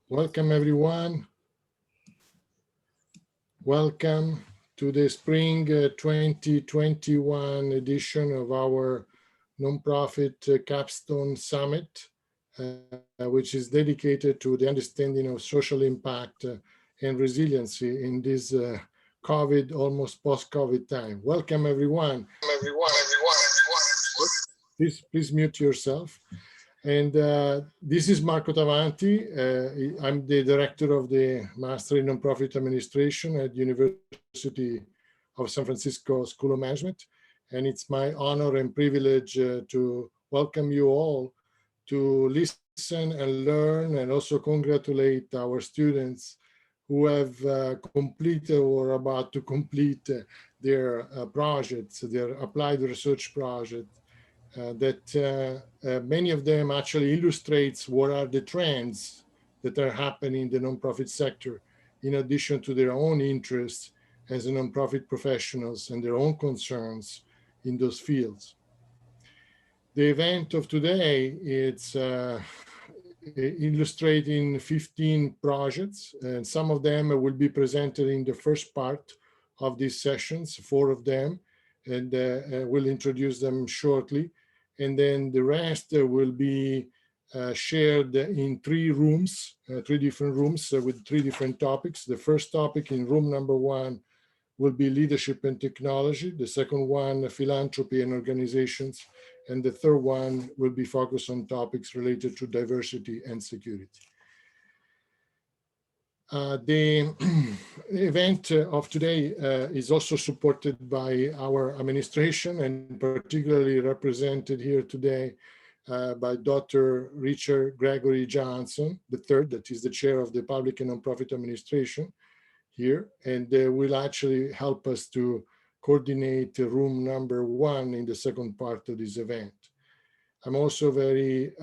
Welcome, everyone. Welcome to the Spring 2021 edition of our Nonprofit Capstone Summit, which is dedicated to the understanding of social impact and resiliency in this COVID, almost post-COVID time. Welcome, everyone. Please mute yourself. And this is Marco Tavanti. I'm the director of the Master in Nonprofit Administration at University of San Francisco School of Management. And it's my honor and privilege to welcome you all to listen and learn, and also congratulate our students who have completed or about to complete their projects, their applied research project. That many of them actually illustrates what are the trends that are happening in the nonprofit sector, in addition to their own interests as nonprofit professionals and their own concerns in those fields. The event of today, it's illustrating 15 projects, and some of them will be presented in the first part of these sessions, 4 of them, and we'll introduce them shortly. And then the rest will be shared in 3 rooms, 3 different rooms with 3 different topics. The first topic in room number 1 will be leadership and technology. The second one, philanthropy and organizations. And the third one will be focused on topics related to diversity and security. The event of today is also supported by our administration, and particularly represented here today by Dr. Richard Gregory Johnson III, that is the chair of the Public and Nonprofit Administration here, and will actually help us to coordinate room number 1 in the second part of this event. I'm also very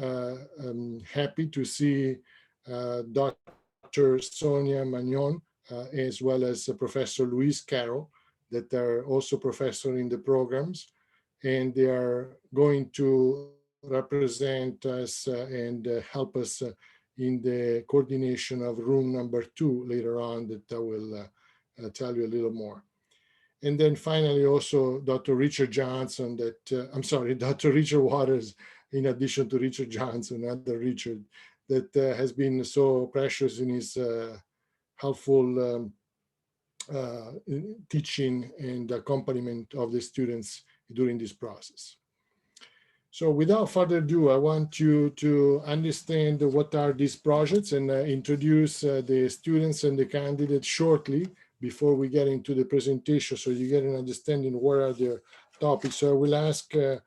happy to see Dr. Sonia Magnon, as well as Professor Louise Carroll, that are also professors in the programs, and they are going to represent us and help us in the coordination of room number 2 later on, that I will tell you a little more. And then finally also Dr. Richard Johnson, Dr. Richard Waters, in addition to Richard Johnson, other Richard, that has been so precious in his helpful teaching and accompaniment of the students during this process. So without further ado, I want you to understand what are these projects and introduce the students and the candidates shortly before we get into the presentation, so you get an understanding what are their topics. So I will ask the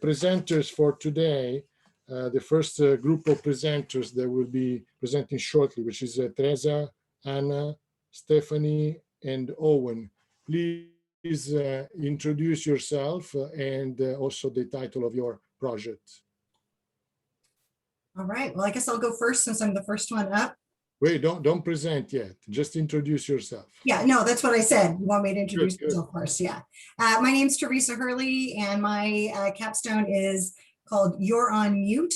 presenters for today, the first group of presenters that will be presenting shortly, which is Teresa, Anna, Stephanie, and Owen. Please introduce yourself and also the title of your project. All right, well, I guess I'll go first since I'm the first one up. Wait, don't present yet. Just introduce yourself. Yeah, no, that's what I said. You want me to introduce myself first? Yeah. My name's Teresa Hurley, and my capstone is called You're on Mute.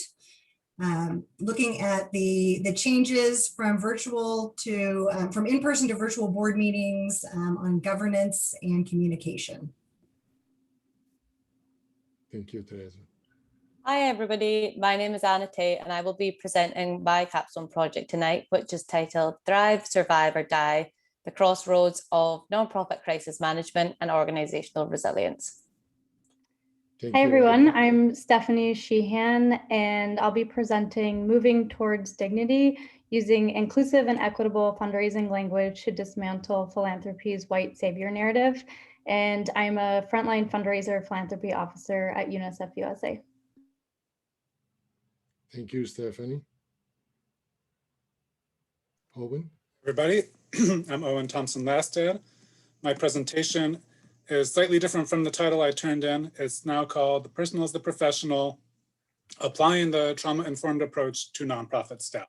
Looking at the changes from virtual to from in-person to virtual board meetings on governance and communication. Thank you, Teresa. Hi everybody, my name is Anna Tate, and I will be presenting my capstone project tonight, which is titled Thrive, Survive or Die, the Crossroads of Nonprofit Crisis Management and Organizational Resilience. Hi everyone, I'm Stephanie Sheehan, and I'll be presenting Moving Towards Dignity, using inclusive and equitable fundraising language to dismantle philanthropy's white savior narrative. And I'm a frontline fundraiser philanthropy officer at UNICEF USA. Thank you, Stephanie. Owen? Everybody, I'm Owen Thompson-Lastad. My presentation is slightly different from the title I turned in. It's now called The Personal is the Professional, Applying the Trauma-Informed Approach to Nonprofit Staff.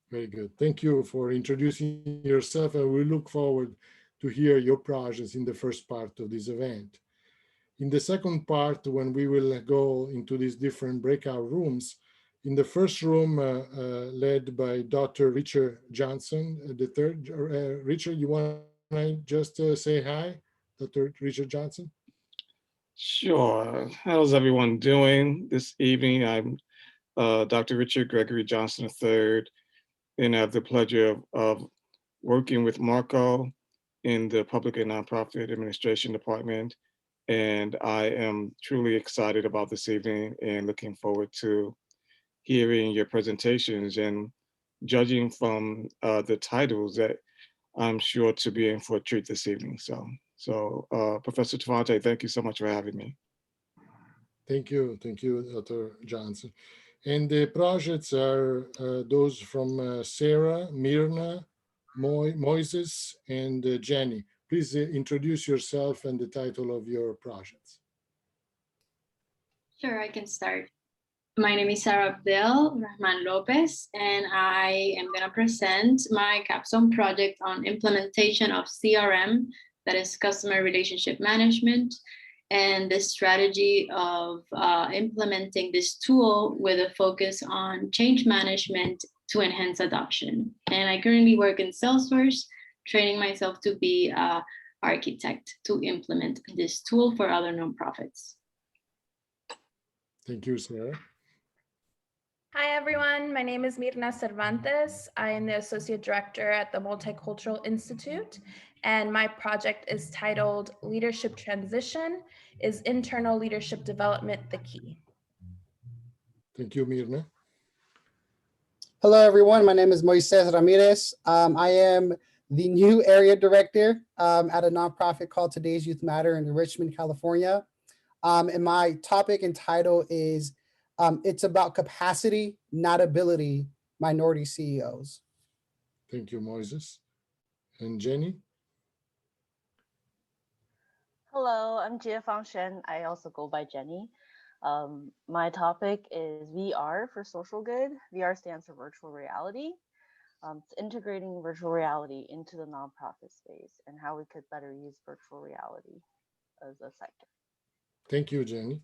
Very good. Thank you for introducing yourself, and we look forward to hear your projects in the first part of this event. In the second part, when we will go into these different breakout rooms, In the first room, led by Dr. Richard Johnson, the third. Richard, you want to just say hi, Dr. Richard Johnson? Sure. How's everyone doing this evening? I'm Dr. Richard Gregory Johnson III, and I have the pleasure of working with Marco in the Public and Nonprofit Administration Department. And I am truly excited about this evening and looking forward to hearing your presentations and judging from the titles that I'm sure to be in for a treat this evening. So Professor Tavante, thank you so much for having me. Thank you, Dr. Johnson. And the projects are those from Sarah, Myrna, Moises, and Jenny. Please introduce yourself and the title of your projects. Sure, I can start. My name is Sarah Abdel Rahman Lopez, and I am going to present my capstone project on implementation of CRM, that is customer relationship management, and the strategy of implementing this tool with a focus on change management to enhance adoption. And I currently work in Salesforce, training myself to be an architect to implement this tool for other nonprofits. Thank you, Sarah. Hi, everyone. My name is Myrna Cervantes. I am the Associate Director at the Multicultural Institute, and my project is titled Leadership Transition: Is Internal Leadership Development the Key? Thank you, Myrna. Hello, everyone. My name is Moises Ramirez. I am the new area director at a nonprofit called Today's Youth Matter in Richmond, California. And my topic and title is it's about capacity, not ability, minority CEOs. Thank you, Moises. And Jenny? Hello, I'm Jia Fangshen. I also go by Jenny. My topic is VR for social good. VR stands for virtual reality. It's integrating virtual reality into the nonprofit space and how we could better use virtual reality as a sector. Thank you, Jenny.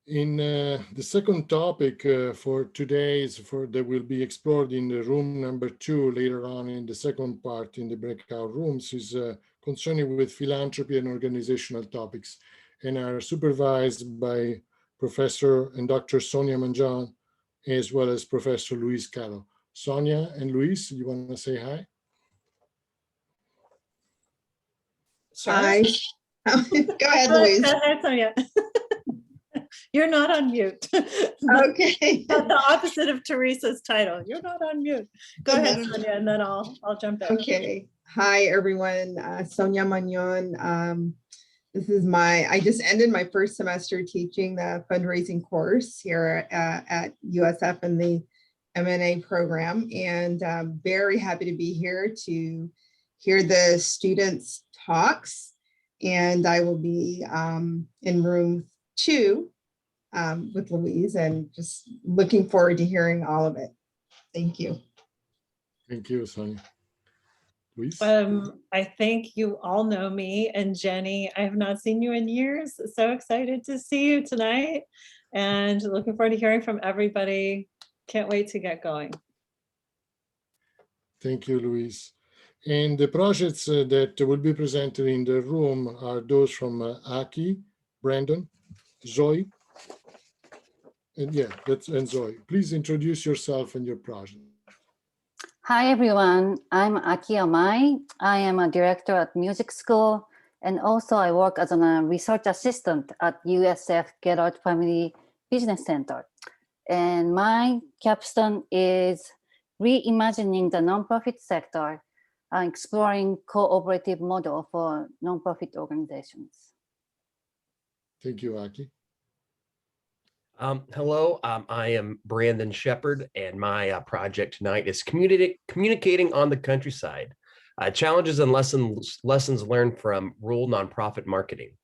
In the second topic for today that will be explored in the room number 2 later on in the second part in the breakout rooms is concerning with philanthropy and organizational topics, and are supervised by Professor and Dr. Sonia Manjan, as well as Professor Luis Calo. Sonia and Luis, you want to say hi? Sure. Hi. Go ahead, Louise. Go ahead, Sonia. You're not on mute. Okay. The opposite of Teresa's title. You're not on mute. Go ahead, Sonia, and then I'll jump in. Okay. Hi, everyone. Sonia Magnon. This is I just ended my first semester teaching the fundraising course here at USF in the MNA program, and I'm very happy to be here to hear the students' talks. And I will be in room 2 with Louise, and just looking forward to hearing all of it. Thank you. Thank you, Sonia. Luis? I think you all know me and Jenny. I have not seen you in years. So excited to see you tonight and looking forward to hearing from everybody. Can't wait to get going. Thank you, Luis. And the projects that will be presented in the room are those from Aki, Brandon, Zoe, and Zoe. Please introduce yourself and your project. Hi, everyone. I'm Aki Amai. I am a director at music school, and also I work as a research assistant at USF Gerard Family Business Center. And my capstone is reimagining the nonprofit sector, exploring cooperative model for nonprofit organizations. Thank you, Aki. Hello, I am Brandon Shepard, and my project tonight is communicating on the countryside, challenges and lessons learned from rural nonprofit marketing.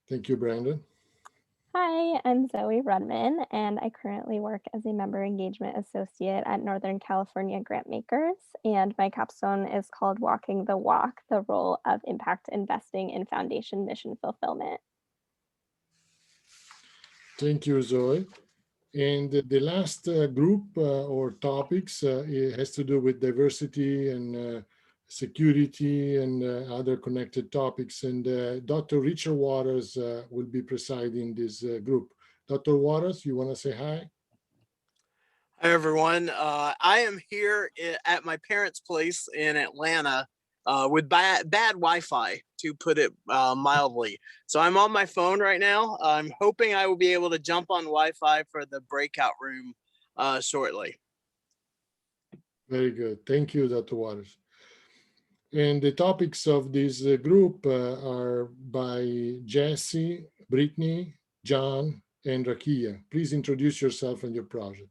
Thank you, Brandon. Hi, I'm Zoe Rudman, and I currently work as a member engagement associate at Northern California Grantmakers, and my capstone is called Walking the Walk, the role of impact investing in foundation mission fulfillment. Thank you, Zoe. And the last group or topics it has to do with diversity and security and other connected topics. And Dr. Richard Waters will be presiding this group. Dr. Waters, you want to say hi? Hi, everyone. I am here at my parents' place in Atlanta with bad Wi-Fi, to put it mildly. So I'm on my phone right now. I'm hoping I will be able to jump on Wi-Fi for the breakout room shortly. Very good. Thank you, Dr. Waters. And the topics of this group are by Jesse, Brittany, John, and Rakia. Please introduce yourself and your project.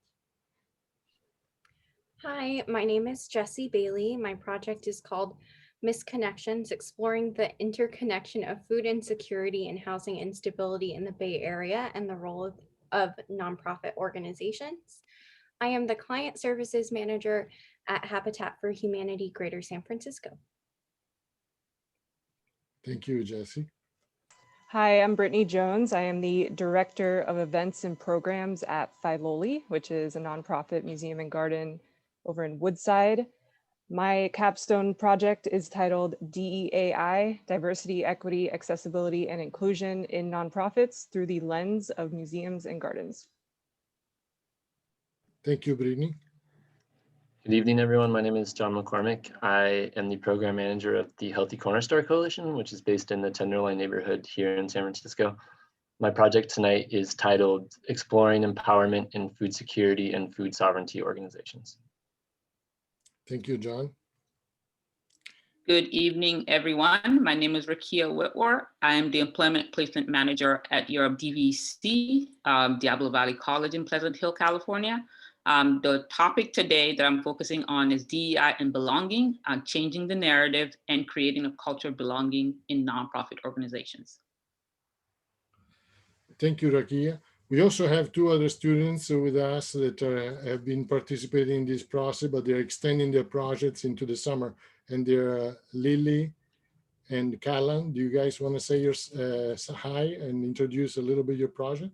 Hi, my name is Jessie Bailey. My project is called Misconnections, exploring the interconnection of food insecurity and housing instability in the Bay Area and the role of nonprofit organizations. I am the Client Services Manager at Habitat for Humanity Greater San Francisco. Thank you, Jessie. Hi, I'm Brittany Jones. I am the Director of Events and Programs at Philoli, which is a nonprofit museum and garden over in Woodside. My capstone project is titled DEAI, Diversity, Equity, Accessibility, and Inclusion in Nonprofits through the Lens of Museums and Gardens. Thank you, Brittany. Good evening, everyone. My name is John McCormick. I am the program manager of the Healthy Corner Store Coalition, which is based in the Tenderloin neighborhood here in San Francisco. My project tonight is titled Exploring Empowerment in Food Security and Food Sovereignty Organizations. Thank you, John. Good evening, everyone. My name is Rakia Whitworth. I am the Employment Placement Manager at Europe DVC, Diablo Valley College in Pleasant Hill, California. The topic today that I'm focusing on is DEI and belonging, changing the narrative and creating a culture of belonging in nonprofit organizations. Thank you, Rakia. We also have two other students with us that have been participating in this process, but they're extending their projects into the summer. And they're Lily and Callan. Do you guys want to say your hi and introduce a little bit your project?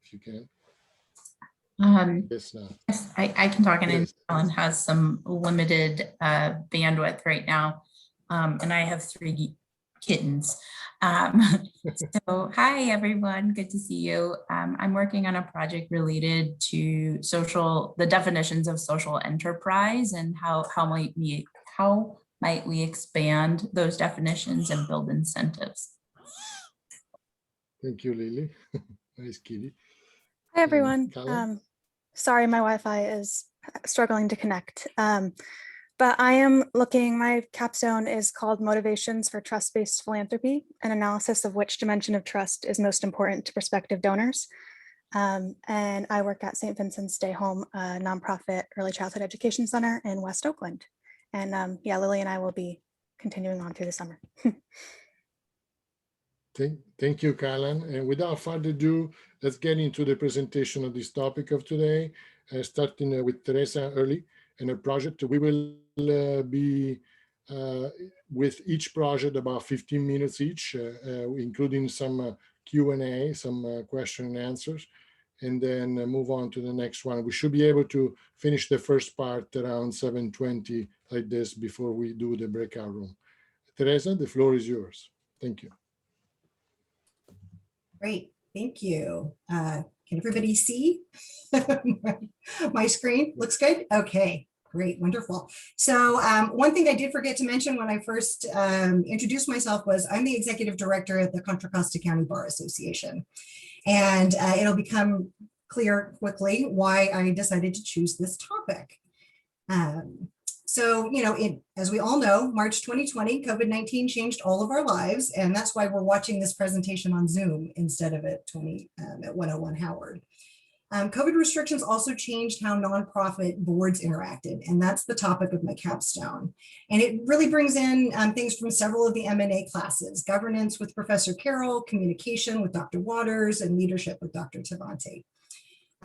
If you can. Yes, I can talk, and yes. Callan has some limited bandwidth right now, and I have 3 kittens. So hi everyone, good to see you. I'm working on a project related to the definitions of social enterprise and how might we expand those definitions and build incentives. Thank you, Lily. Nice kitty. Hi everyone. Sorry, my Wi-Fi is struggling to connect. But I am my capstone is called Motivations for Trust-Based Philanthropy, an analysis of which dimension of trust is most important to prospective donors. And I work at St. Vincent's Day Home, a nonprofit early childhood education center in West Oakland. And yeah, Lily and I will be continuing on through the summer. Thank you, Callan. And without further ado, let's get into the presentation of this topic of today, starting with Teresa Early and her project. We will be with each project about 15 minutes each, including some Q&A, some question and answers, and then move on to the next one. We should be able to finish the first part around 7:20 like this before we do the breakout room. Teresa, the floor is yours. Thank you. Great, thank you. Can everybody see my screen? Looks good? Okay, great, wonderful. So one thing I did forget to mention when I first introduced myself was I'm the executive director at the Contra Costa County Bar Association. And it'll become clear quickly why I decided to choose this topic. So, as we all know, March 2020, COVID-19 changed all of our lives, and that's why we're watching this presentation on Zoom instead of at 101 Howard. COVID restrictions also changed how nonprofit boards interacted, and that's the topic of my capstone. And it really brings in things from several of the MNA classes: governance with Professor Carroll, communication with Dr. Waters, and leadership with Dr. Tavante.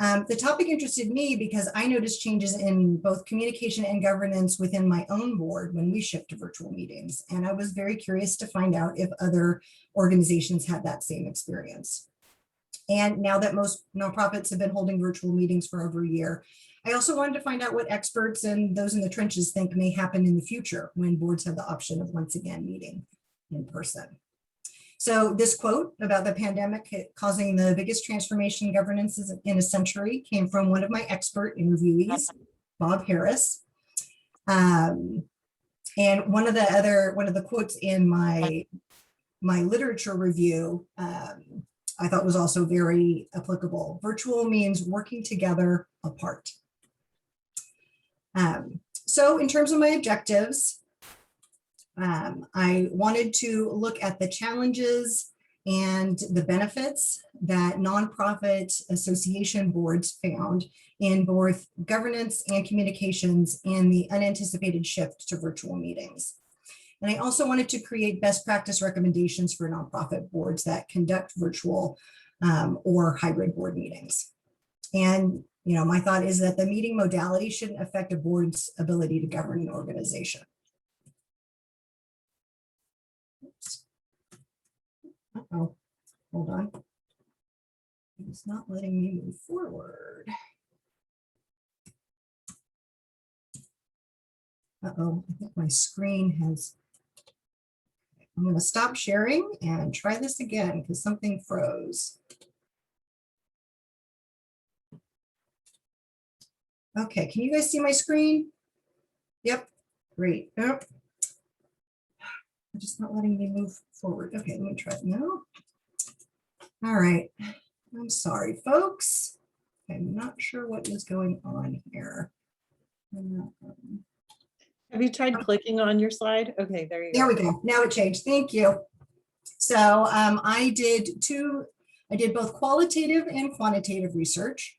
The topic interested me because I noticed changes in both communication and governance within my own board when we shift to virtual meetings. And I was very curious to find out if other organizations had that same experience. And now that most nonprofits have been holding virtual meetings for over a year, I also wanted to find out what experts and those in the trenches think may happen in the future when boards have the option of once again meeting in person. So this quote about the pandemic causing the biggest transformation in governance in a century came from one of my expert interviewees, Bob Harris. And one of the quotes in my literature review, I thought was also very applicable. Virtual means working together apart. So in terms of my objectives, I wanted to look at the challenges and the benefits that nonprofit association boards found in both governance and communications in the unanticipated shift to virtual meetings. And I also wanted to create best practice recommendations for nonprofit boards that conduct virtual or hybrid board meetings. And my thought is that the meeting modality shouldn't affect a board's ability to govern an organization. Uh-oh, hold on. It's not letting me move forward. Uh-oh, I think my screen has, I'm going to stop sharing and try this again because something froze. Okay, can you guys see my screen? Yep, great. Oh. Just not letting me move forward. Okay, let me try it now. All right, I'm sorry, folks. I'm not sure what is going on here. Have you tried clicking on your slide? Okay, there you go. There we go. Now it changed. Thank you. So I did both qualitative and quantitative research.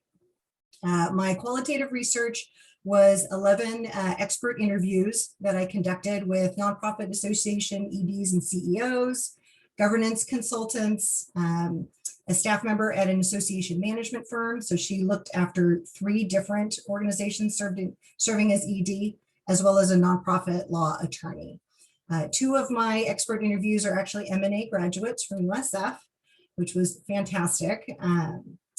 My qualitative research was 11 expert interviews that I conducted with nonprofit association EDs and CEOs, governance consultants, a staff member at an association management firm. So she looked after 3 different organizations serving as ED, as well as a nonprofit law attorney. 2 of my expert interviews are actually MNA graduates from USF, which was fantastic.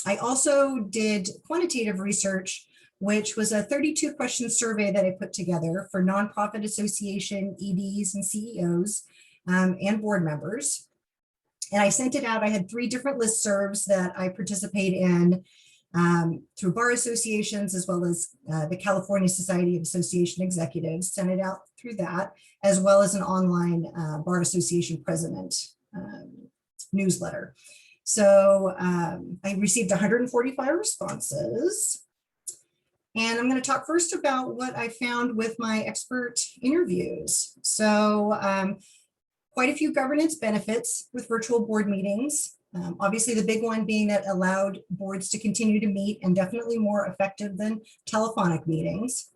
I also did quantitative research, which was a 32 question survey that I put together for nonprofit association EDs and CEOs and board members. And I sent it out. I had 3 different listservs that I participate in through bar associations, as well as the California Society of Association Executives, sent it out through that, as well as an online bar association president newsletter. So I received 145 responses. And I'm going to talk first about what I found with my expert interviews. So quite a few governance benefits with virtual board meetings. Obviously, the big one being that allowed boards to continue to meet and definitely more effective than telephonic meetings.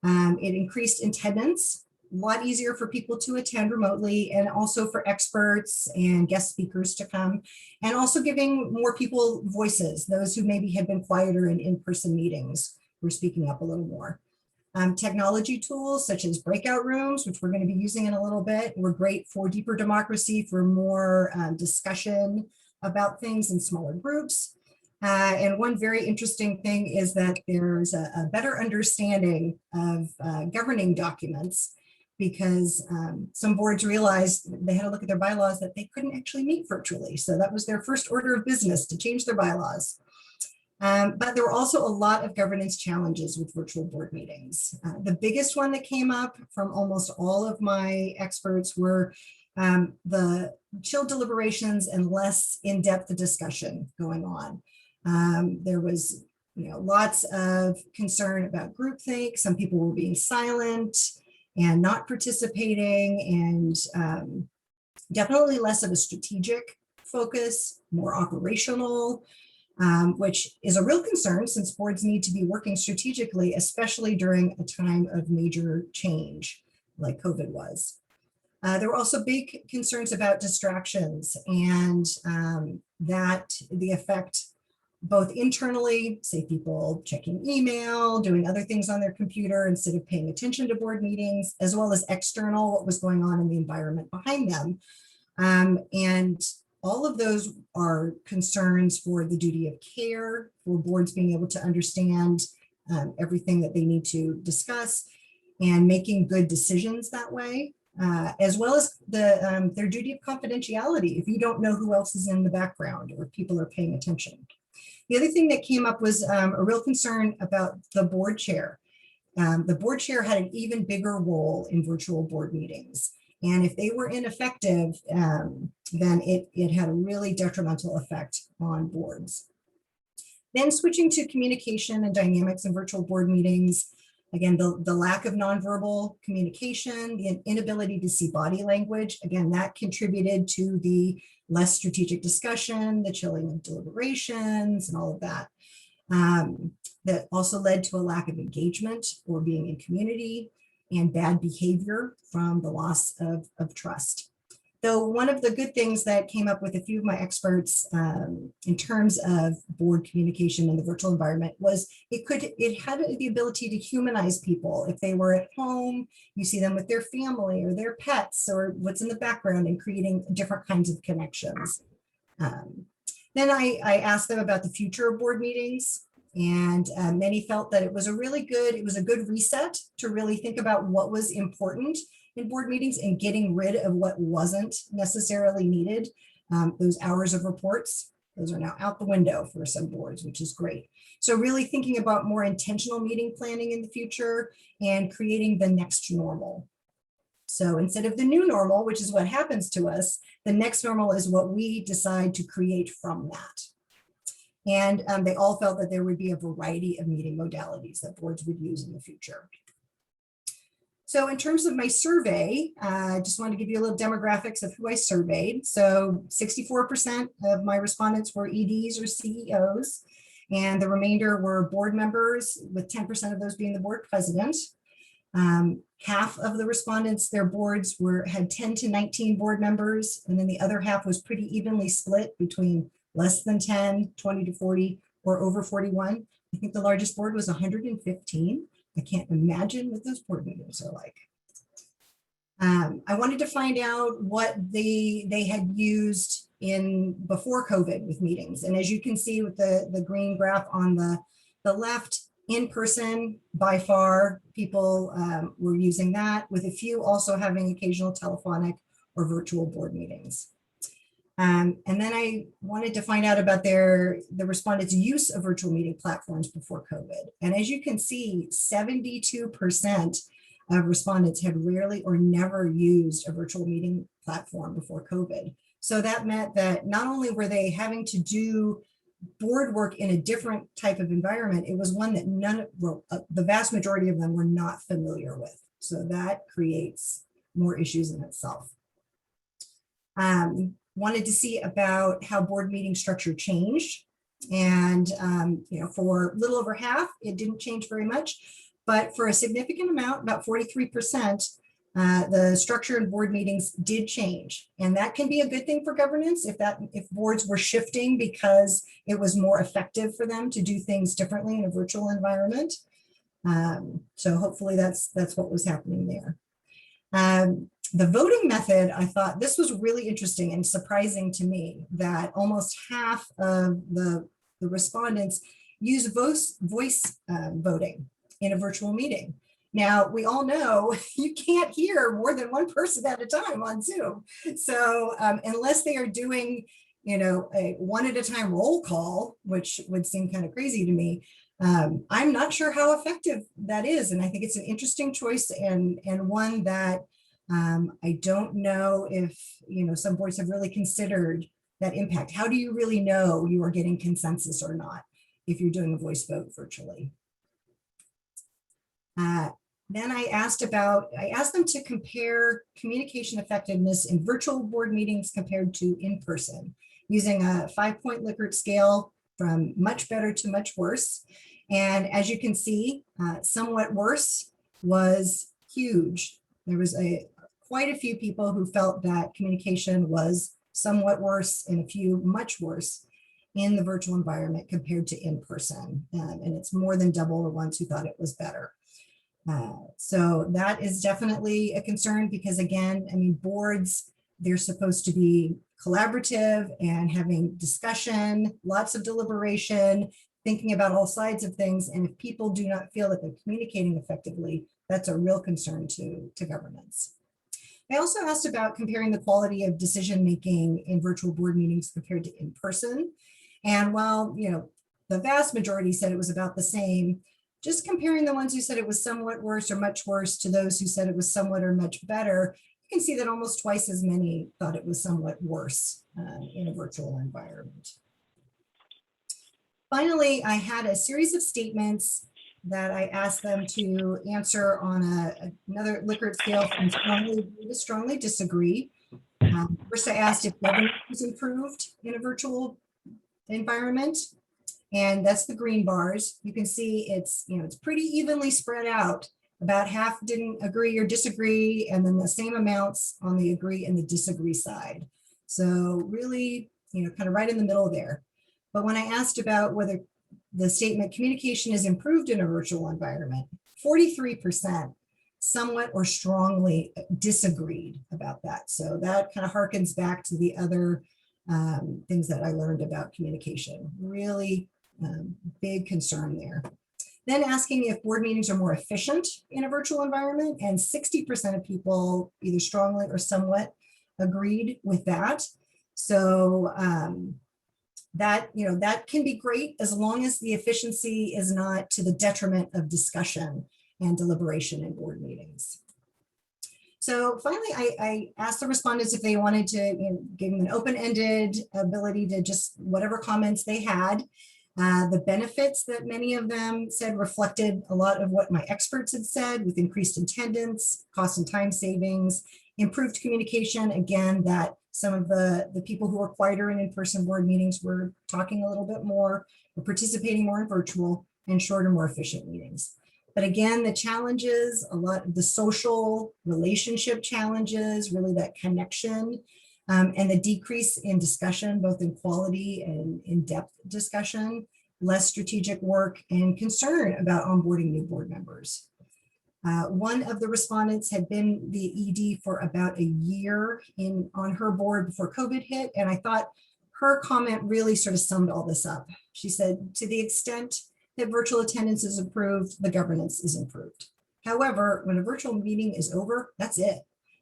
It increased attendance, a lot easier for people to attend remotely, and also for experts and guest speakers to come, and also giving more people voices, those who maybe had been quieter in in-person meetings. We're speaking up a little more. Technology tools such as breakout rooms, which we're going to be using in a little bit, were great for deeper democracy, for more discussion about things in smaller groups. And one very interesting thing is that there's a better understanding of governing documents, because some boards realized they had to look at their bylaws that they couldn't actually meet virtually. So that was their first order of business, to change their bylaws. But there were also a lot of governance challenges with virtual board meetings. The biggest one that came up from almost all of my experts were the chill deliberations and less in-depth discussion going on. There was lots of concern about groupthink. Some people were being silent and not participating, and definitely less of a strategic focus, more operational. Which is a real concern since boards need to be working strategically, especially during a time of major change like COVID was. There were also big concerns about distractions and that the effect both internally, say people checking email, doing other things on their computer instead of paying attention to board meetings, as well as external, what was going on in the environment behind them. And all of those are concerns for the duty of care, for boards being able to understand everything that they need to discuss and making good decisions that way, as well as their duty of confidentiality if you don't know who else is in the background or if people are paying attention. The other thing that came up was a real concern about the board chair. The board chair had an even bigger role in virtual board meetings. And if they were ineffective, then it had a really detrimental effect on boards. Then switching to communication and dynamics in virtual board meetings, again, the lack of nonverbal communication, the inability to see body language, again, that contributed to the less strategic discussion, the chilling of deliberations and all of that. That also led to a lack of engagement or being in community and bad behavior from the loss of trust. Though one of the good things that came up with a few of my experts in terms of board communication in the virtual environment was it had the ability to humanize people. If they were at home, you see them with their family or their pets or what's in the background and creating different kinds of connections. Then I asked them about the future of board meetings. And many felt that it was a good reset to really think about what was important in board meetings and getting rid of what wasn't necessarily needed. Those hours of reports, those are now out the window for some boards, which is great. So really thinking about more intentional meeting planning in the future and creating the next normal. So instead of the new normal, which is what happens to us, the next normal is what we decide to create from that. And they all felt that there would be a variety of meeting modalities that boards would use in the future. So in terms of my survey, I just wanted to give you a little demographics of who I surveyed. So 64% of my respondents were EDs or CEOs, and the remainder were board members, with 10% of those being the board president. Half of the respondents, their boards had 10 to 19 board members, and then the other half was pretty evenly split between less than 10, 20 to 40, or over 41. I think the largest board was 115. I can't imagine what those board meetings are like. I wanted to find out what they had used before COVID with meetings. And as you can see with the green graph on the left, in person, by far, people were using that, with a few also having occasional telephonic or virtual board meetings. And then I wanted to find out about the respondents' use of virtual meeting platforms before COVID. And as you can see, 72% of respondents had rarely or never used a virtual meeting platform before COVID. So that meant that not only were they having to do board work in a different type of environment, it was one that the vast majority of them were not familiar with. So that creates more issues in itself. Wanted to see about how board meeting structure changed. And for a little over half, it didn't change very much, but for a significant amount, about 43%, the structure in board meetings did change. And that can be a good thing for governance if boards were shifting because it was more effective for them to do things differently in a virtual environment. So hopefully that's what was happening there. The voting method, I thought this was really interesting and surprising to me, that almost half of the respondents use voice voting in a virtual meeting. Now, we all know you can't hear more than one person at a time on Zoom. So unless they are doing, a one at a time roll call, which would seem kind of crazy to me, I'm not sure how effective that is. And I think it's an interesting choice and one that I don't know if, some boards have really considered that impact. How do you really know you are getting consensus or not if you're doing a voice vote virtually? Then I asked them to compare communication effectiveness in virtual board meetings compared to in-person, using a 5-point Likert scale from much better to much worse. And as you can see, somewhat worse was huge. There was quite a few people who felt that communication was somewhat worse and a few much worse. in the virtual environment compared to in person. And it's more than double the ones who thought it was better. So that is definitely a concern because again, I mean, boards, they're supposed to be collaborative and having discussion, lots of deliberation, thinking about all sides of things. And if people do not feel that they're communicating effectively, that's a real concern to governments. I also asked about comparing the quality of decision-making in virtual board meetings compared to in person. And while, you know, the vast majority said it was about the same, just comparing the ones who said it was somewhat worse or much worse to those who said it was somewhat or much better, you can see that almost twice as many thought it was somewhat worse in a virtual environment. Finally, I had a series of statements that I asked them to answer on another Likert scale from strongly agree to strongly disagree. First, I asked if governance was improved in a virtual environment, and that's the green bars. You can see it's, you know, it's pretty evenly spread out. About half didn't agree or disagree, and then the same amounts on the agree and the disagree side. So really, you know, kind of right in the middle there. But when I asked about whether the statement communication is improved in a virtual environment, 43% somewhat or strongly disagreed about that. So that kind of harkens back to the other things that I learned about communication. Really big concern there. Then asking if board meetings are more efficient in a virtual environment, and 60% of people either strongly or somewhat agreed with that. So that, you know, that can be great as long as the efficiency is not to the detriment of discussion and deliberation in board meetings. So finally, I asked the respondents if they wanted to, you know, give them an open-ended ability to just whatever comments they had. The benefits that many of them said reflected a lot of what my experts had said, with increased attendance, cost and time savings, improved communication. Again, that some of the people who were quieter in in-person board meetings were talking a little bit more, were participating more in virtual, and shorter, more efficient meetings. But again, the challenges, a lot of the social relationship challenges, really that connection, and the decrease in discussion, both in quality and in-depth discussion, less strategic work, and concern about onboarding new board members. One of the respondents had been the ED for about a year on her board before COVID hit, and I thought her comment really sort of summed all this up. She said, to the extent that virtual attendance is improved, the governance is improved. However, when a virtual meeting is over, that's it.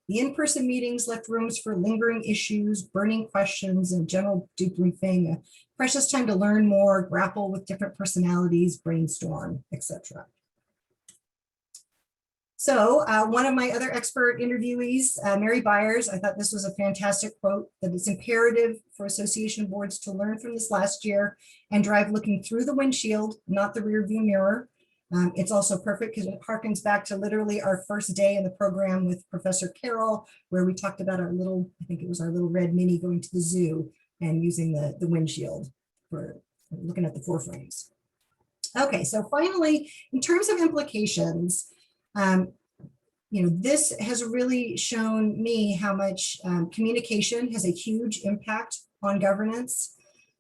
The in-person meetings left rooms for lingering issues, burning questions, and general debriefing, precious time to learn more, grapple with different personalities, brainstorm, etc. So one of my other expert interviewees, Mary Byers, I thought this was a fantastic quote, that it's imperative for association boards to learn from this last year and drive looking through the windshield, not the rear view mirror. It's also perfect because it harkens back to literally our first day in the program with Professor Carroll, where we talked about our little, I think it was our little red Mini going to the zoo and using the windshield for looking at the four frames. Okay, so finally, in terms of implications, you know, this has really shown me how much communication has a huge impact on governance,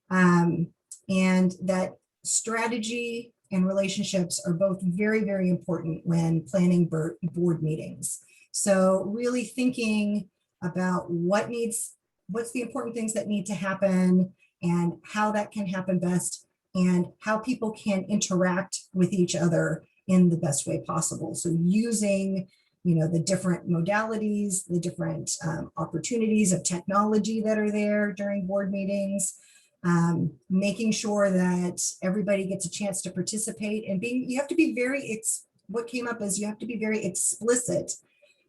and that strategy and relationships are both very, very important when planning board meetings. So really thinking about what's the important things that need to happen and how that can happen best and how people can interact with each other in the best way possible. So using, you know, the different modalities, the different opportunities of technology that are there during board meetings, making sure that everybody gets a chance to participate, and you have to be very, what came up is you have to be very explicit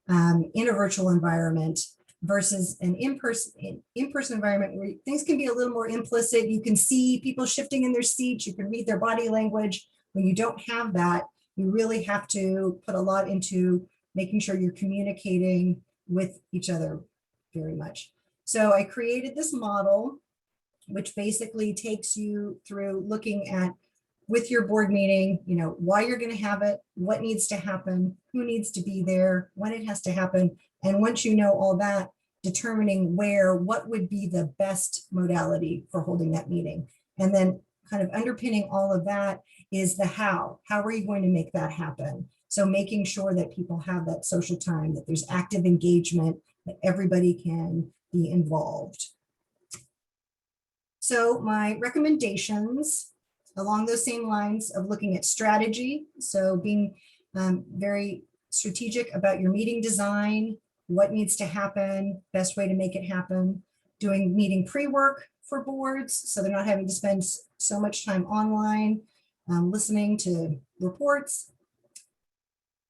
in a virtual environment versus an in-person environment where things can be a little more implicit. You can see people shifting in their seats, you can read their body language. When you don't have that, you really have to put a lot into making sure you're communicating with each other very much. So I created this model, which basically takes you through looking at, with your board meeting, you know, why you're going to have it, what needs to happen, who needs to be there, when it has to happen. And once you know all that, determining what would be the best modality for holding that meeting. And then kind of underpinning all of that is the how. How are you going to make that happen? So making sure that people have that social time, that there's active engagement, that everybody can be involved. So my recommendations along those same lines of looking at strategy. So being very strategic about your meeting design, what needs to happen, best way to make it happen, doing meeting pre-work for boards so they're not having to spend so much time online, listening to reports,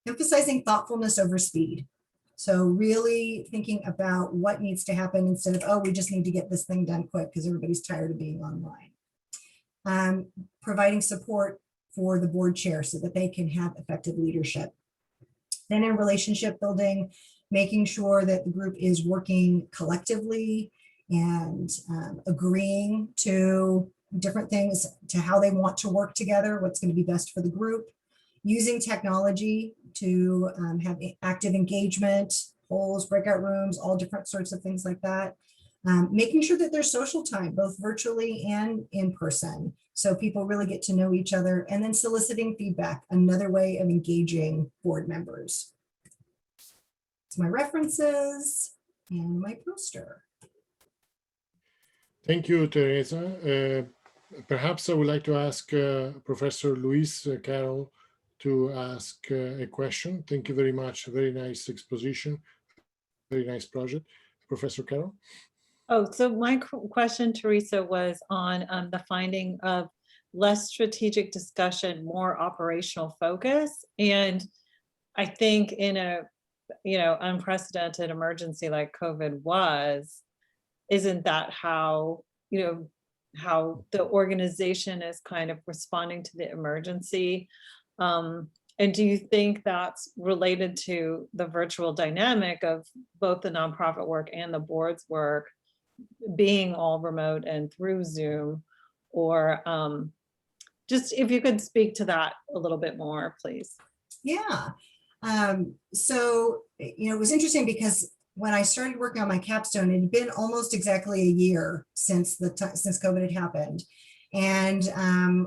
emphasizing thoughtfulness over speed. So really thinking about what needs to happen instead of, oh, we just need to get this thing done quick because everybody's tired of being online. Providing support for the board chair so that they can have effective leadership. Then in relationship building, making sure that the group is working collectively and agreeing to different things, to how they want to work together, what's going to be best for the group. Using technology to have active engagement, polls, breakout rooms, all different sorts of things like that. Making sure that there's social time, both virtually and in person, so people really get to know each other, and then soliciting feedback, another way of engaging board members. It's my references and my poster. Thank you, Teresa. Perhaps I would like to ask Professor Luis Carroll to ask a question. Thank you very much. Very nice exposition, very nice project. Professor Carroll. Oh, so my question, Teresa, was on the finding of less strategic discussion, more operational focus. And I think in a, unprecedented emergency like COVID was, isn't that how, how the organization is kind of responding to the emergency? And do you think that's related to the virtual dynamic of both the nonprofit work and the board's work being all remote and through Zoom? Or just if you could speak to that a little bit more, please. Yeah. So, it was interesting because when I started working on my capstone, it had been almost exactly a year since since COVID had happened. And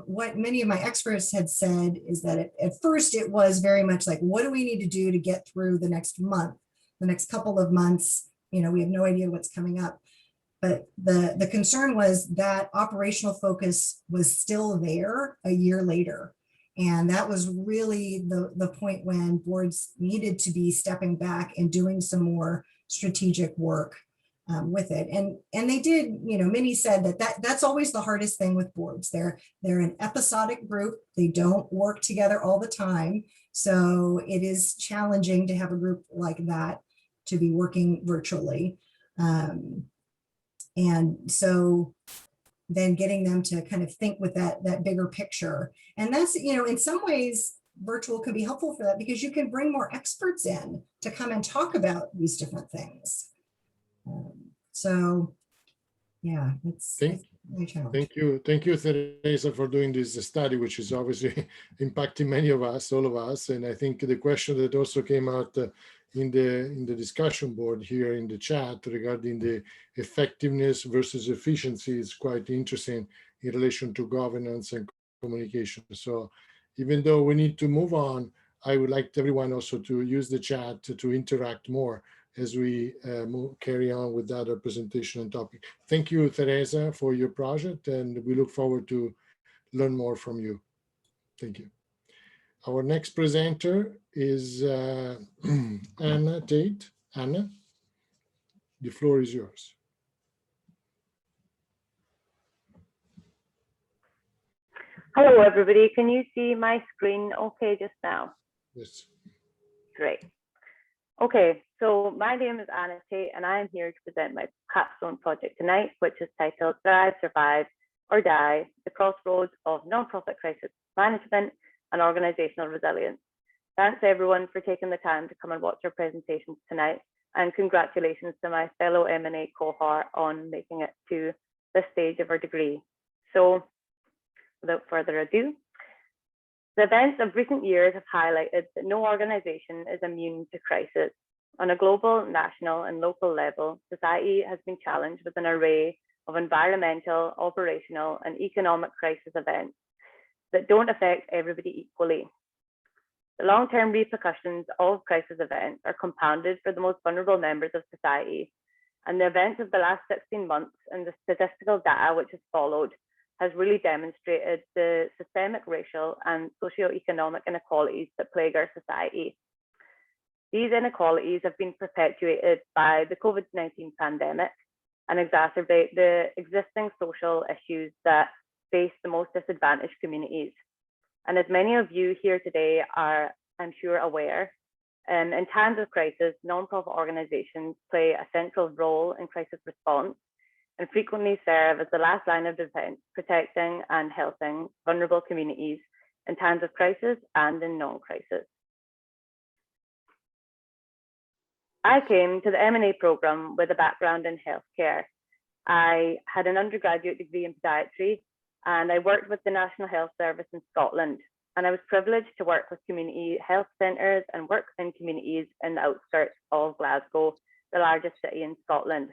what many of my experts had said is that at first it was very much like, what do we need to do to get through the next month, the next couple of months? We have no idea what's coming up. But the concern was that operational focus was still there a year later. And that was really the point when boards needed to be stepping back and doing some more strategic work with it. And they did, many said that's always the hardest thing with boards. They're an episodic group. They don't work together all the time. So it is challenging to have a group like that to be working virtually. And so then getting them to kind of think with that bigger picture. And that's, in some ways, virtual can be helpful for that because you can bring more experts in to come and talk about these different things. So yeah, it's really challenging. Thank you, Teresa, for doing this study, which is obviously impacting many of us, all of us. And I think the question that also came out in the discussion board here in the chat regarding the effectiveness versus efficiency is quite interesting in relation to governance and communication. So even though we need to move on, I would like everyone also to use the chat to interact more as we carry on with the other presentation and topic. Thank you, Teresa, for your project, and we look forward to learn more from you. Thank you. Our next presenter is Anna Tate. Anna, the floor is yours. Hello, everybody. Can you see my screen okay just now? Yes. Great. Okay, so my name is Anna Tate, and I am here to present my capstone project tonight, which is titled Thrive, Survive, or Die, the Crossroads of Nonprofit Crisis Management and Organizational Resilience. Thanks everyone for taking the time to come and watch our presentations tonight, and congratulations to my fellow MNA cohort on making it to this stage of our degree. So without further ado, the events of recent years have highlighted that no organization is immune to crisis. On a global, national, and local level, society has been challenged with an array of environmental, operational, and economic crisis events that don't affect everybody equally. The long-term repercussions of crisis events are compounded for the most vulnerable members of society, and the events of the last 16 months and the statistical data which has followed has really demonstrated the systemic racial and socioeconomic inequalities that plague our society. These inequalities have been perpetuated by the COVID-19 pandemic and exacerbate the existing social issues that face the most disadvantaged communities. And as many of you here today are, I'm sure, aware, in times of crisis, nonprofit organizations play a central role in crisis response and frequently serve as the last line of defense, protecting and helping vulnerable communities in times of crisis and in non-crisis. I came to the MNA program with a background in healthcare. I had an undergraduate degree in podiatry, and I worked with the National Health Service in Scotland. And I was privileged to work with community health centres and work in communities in the outskirts of Glasgow, the largest city in Scotland.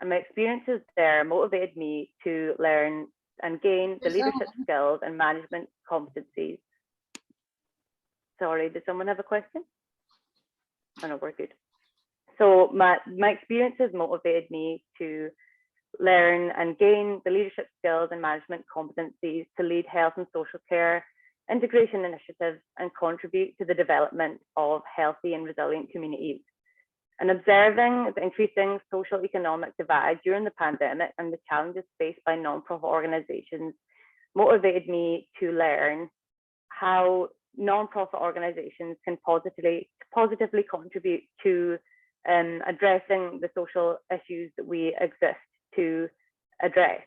And my experiences there motivated me to learn and gain the leadership skills and management competencies. Sorry, does someone have a question? Oh no, we're good. So my experiences motivated me to learn and gain the leadership skills and management competencies to lead health and social care integration initiatives and contribute to the development of healthy and resilient communities. And observing the increasing social economic divide during the pandemic and the challenges faced by nonprofit organizations motivated me to learn how nonprofit organizations can positively contribute to addressing the social issues that we exist to address,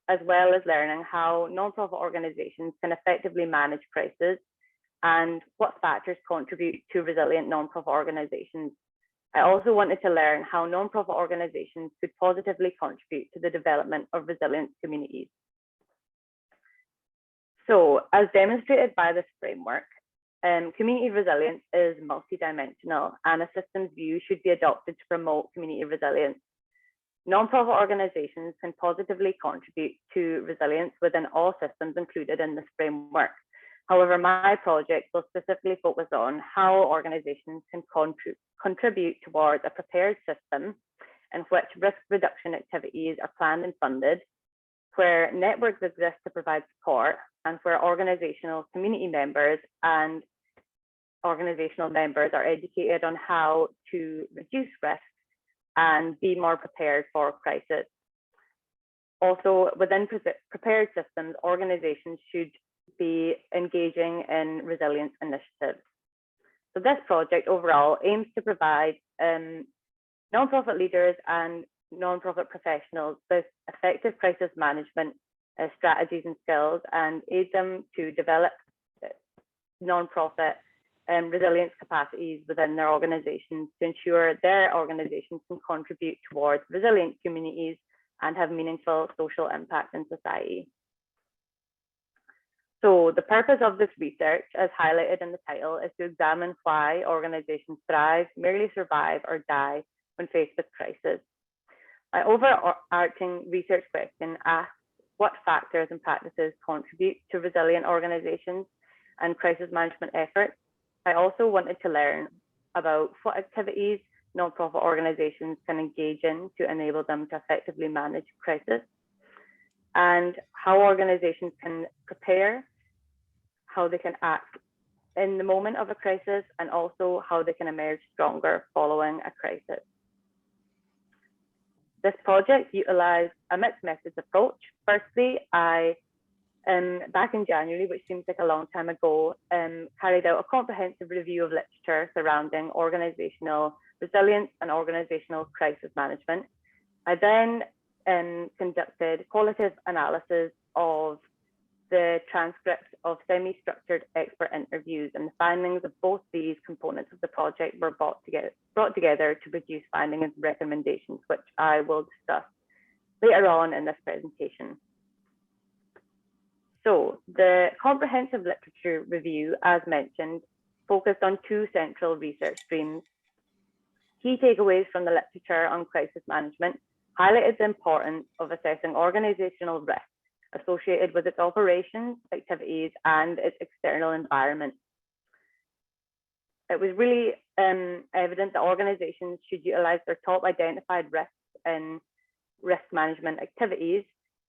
as well as learning how nonprofit organizations can effectively manage crisis and what factors contribute to resilient nonprofit organizations. I also wanted to learn how nonprofit organizations could positively contribute to the development of resilient communities. So, as demonstrated by this framework, community resilience is multidimensional, and a systems view should be adopted to promote community resilience. Nonprofit organizations can positively contribute to resilience within all systems included in this framework. However, my project will specifically focus on how organizations can contribute towards a prepared system in which risk reduction activities are planned and funded, where networks exist to provide support, and where organizational community members and organizational members are educated on how to reduce risk and be more prepared for crisis. Also, within prepared systems, organizations should be engaging in resilience initiatives. So this project overall aims to provide nonprofit leaders and nonprofit professionals with effective crisis management strategies and skills, and aid them to develop nonprofit resilience capacities within their organizations to ensure their organizations can contribute towards resilient communities and have meaningful social impact in society. So the purpose of this research, as highlighted in the title, is to examine why organizations thrive, merely survive, or die when faced with crisis. My overarching research question asks what factors and practices contribute to resilient organizations and crisis management efforts. I also wanted to learn about what activities nonprofit organizations can engage in to enable them to effectively manage crisis, and how organizations can prepare, how they can act in the moment of a crisis, and also how they can emerge stronger following a crisis. This project utilized a mixed methods approach. Firstly, I, back in January, which seems like a long time ago, carried out a comprehensive review of literature surrounding organizational resilience and organizational crisis management. I then conducted qualitative analysis of the transcripts of semi-structured expert interviews, and the findings of both these components of the project were brought together to produce findings and recommendations, which I will discuss later on in this presentation. So the comprehensive literature review, as mentioned, focused on two central research streams: key takeaways from the literature on crisis management, highlighted the importance of assessing organizational risk associated with its operations, activities, and its external environment. It was really evident that organizations should utilize their top identified risks in risk management activities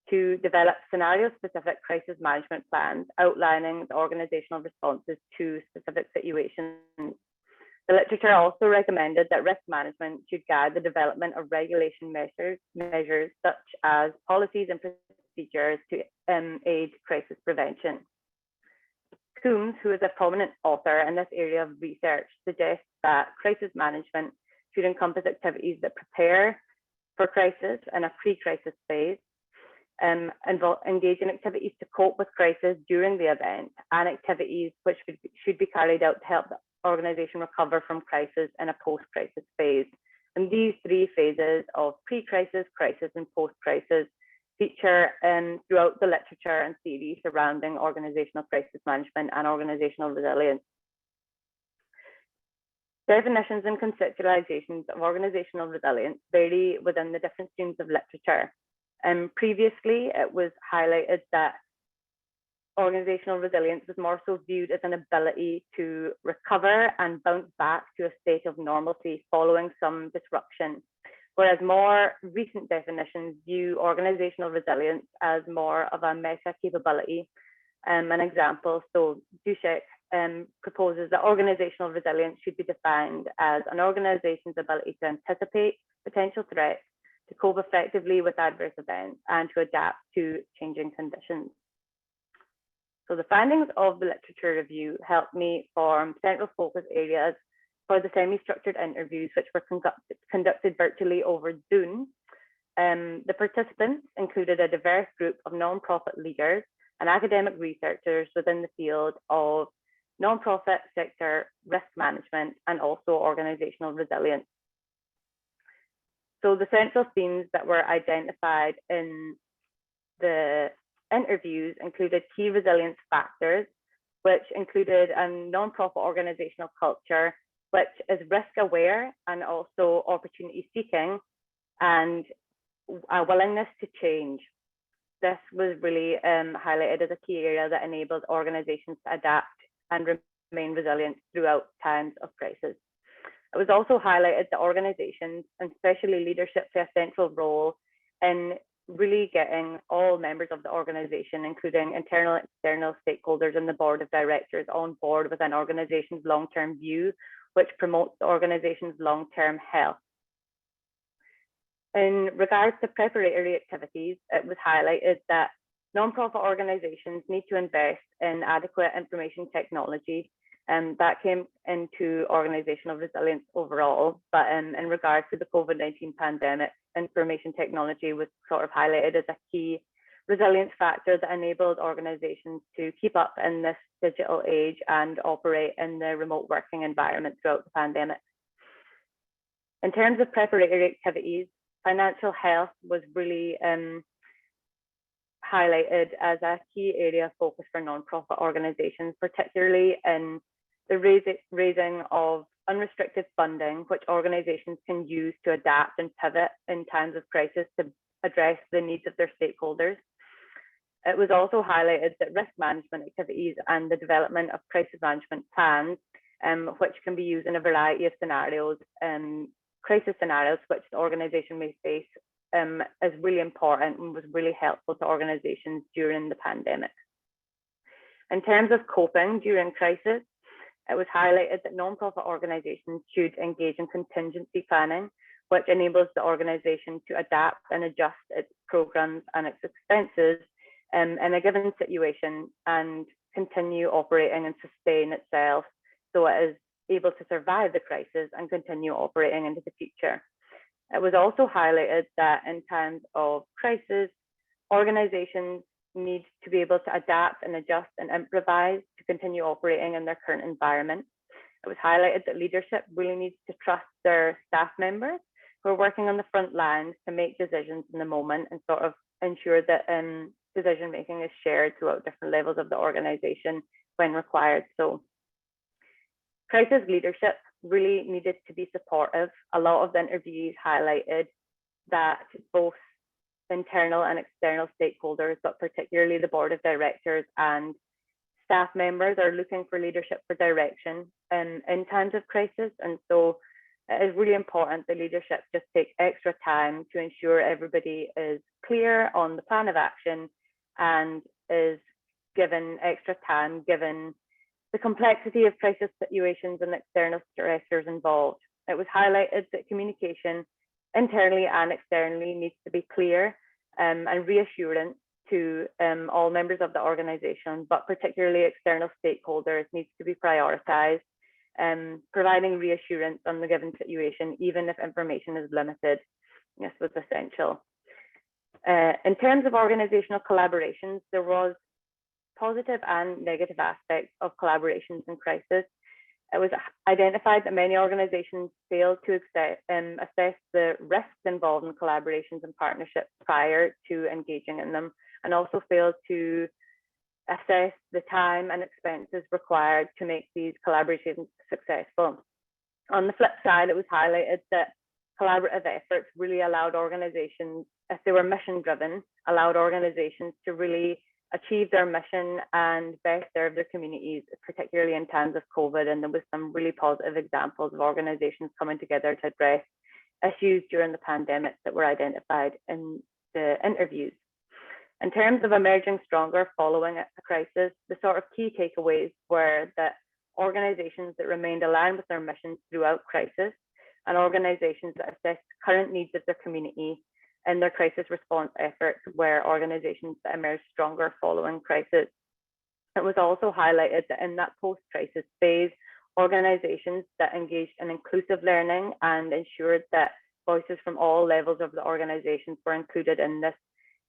to develop scenario-specific crisis management plans outlining the organizational responses to specific situations. The literature also recommended that risk management should guide the development of regulation measures such as policies and procedures to aid crisis prevention. Coombs, who is a prominent author in this area of research, suggests that crisis management should encompass activities that prepare for crisis in a pre-crisis phase, engage in activities to cope with crisis during the event, and activities which should be carried out to help the organization recover from crisis in a post-crisis phase. And these three phases of pre-crisis, crisis, and post-crisis feature throughout the literature and theory surrounding organizational crisis management and organizational resilience. Definitions and conceptualizations of organizational resilience vary within the different streams of literature. Previously, it was highlighted that organizational resilience was more so viewed as an ability to recover and bounce back to a state of normalcy following some disruption, whereas more recent definitions view organizational resilience as more of a meta capability. An example, so Dushek proposes that organizational resilience should be defined as an organization's ability to anticipate potential threats, to cope effectively with adverse events, and to adapt to changing conditions. So the findings of the literature review helped me form central focus areas for the semi-structured interviews, which were conducted virtually over Zoom. The participants included a diverse group of nonprofit leaders and academic researchers within the field of nonprofit sector risk management and also organizational resilience. So the central themes that were identified in the interviews included key resilience factors, which included a nonprofit organizational culture, which is risk aware and also opportunity seeking, and a willingness to change. This was really highlighted as a key area that enabled organizations to adapt and remain resilient throughout times of crisis. It was also highlighted that organizations, and especially leadership, play a central role in really getting all members of the organization, including internal and external stakeholders and the board of directors, on board with an organization's long-term view, which promotes the organization's long-term health. In regards to preparatory activities, it was highlighted that nonprofit organizations need to invest in adequate information technology, and that came into organizational resilience overall. But in regards to the COVID-19 pandemic, information technology was sort of highlighted as a key resilience factor that enabled organizations to keep up in this digital age and operate in the remote working environment throughout the pandemic. In terms of preparatory activities, financial health was really highlighted as a key area of focus for nonprofit organizations, particularly in the raising of unrestricted funding, which organizations can use to adapt and pivot in times of crisis to address the needs of their stakeholders. It was also highlighted that risk management activities and the development of crisis management plans, which can be used in a variety of scenarios, crisis scenarios which the organization may face, is really important and was really helpful to organizations during the pandemic. In terms of coping during crisis, it was highlighted that nonprofit organizations should engage in contingency planning, which enables the organization to adapt and adjust its programs and its expenses in a given situation and continue operating and sustain itself so it is able to survive the crisis and continue operating into the future. It was also highlighted that in times of crisis, organizations need to be able to adapt and adjust and improvise to continue operating in their current environment. It was highlighted that leadership really needs to trust their staff members who are working on the front lines to make decisions in the moment and sort of ensure that decision making is shared throughout different levels of the organization when required. So crisis leadership really needed to be supportive. A lot of the interviewees highlighted that both internal and external stakeholders, but particularly the board of directors and staff members, are looking for leadership for direction in times of crisis. And so it is really important that leadership just take extra time to ensure everybody is clear on the plan of action and is given extra time given the complexity of crisis situations and external stressors involved. It was highlighted that communication internally and externally needs to be clear and reassurance to all members of the organization, but particularly external stakeholders needs to be prioritized. Providing reassurance on the given situation, even if information is limited, this was essential. In terms of organizational collaborations, there was positive and negative aspects of collaborations in crisis. It was identified that many organizations failed to assess the risks involved in collaborations and partnerships prior to engaging in them, and also failed to assess the time and expenses required to make these collaborations successful. On the flip side, it was highlighted that collaborative efforts really allowed organizations, if they were mission driven, allowed organizations to really achieve their mission and best serve their communities, particularly in times of COVID. And there was some really positive examples of organizations coming together to address issues during the pandemic that were identified in the interviews. In terms of emerging stronger following a crisis, the sort of key takeaways were that organizations that remained aligned with their missions throughout crisis, and organizations that assessed current needs of their community in their crisis response efforts were organizations that emerged stronger following crisis. It was also highlighted that in that post-crisis phase, organizations that engaged in inclusive learning and ensured that voices from all levels of the organizations were included in this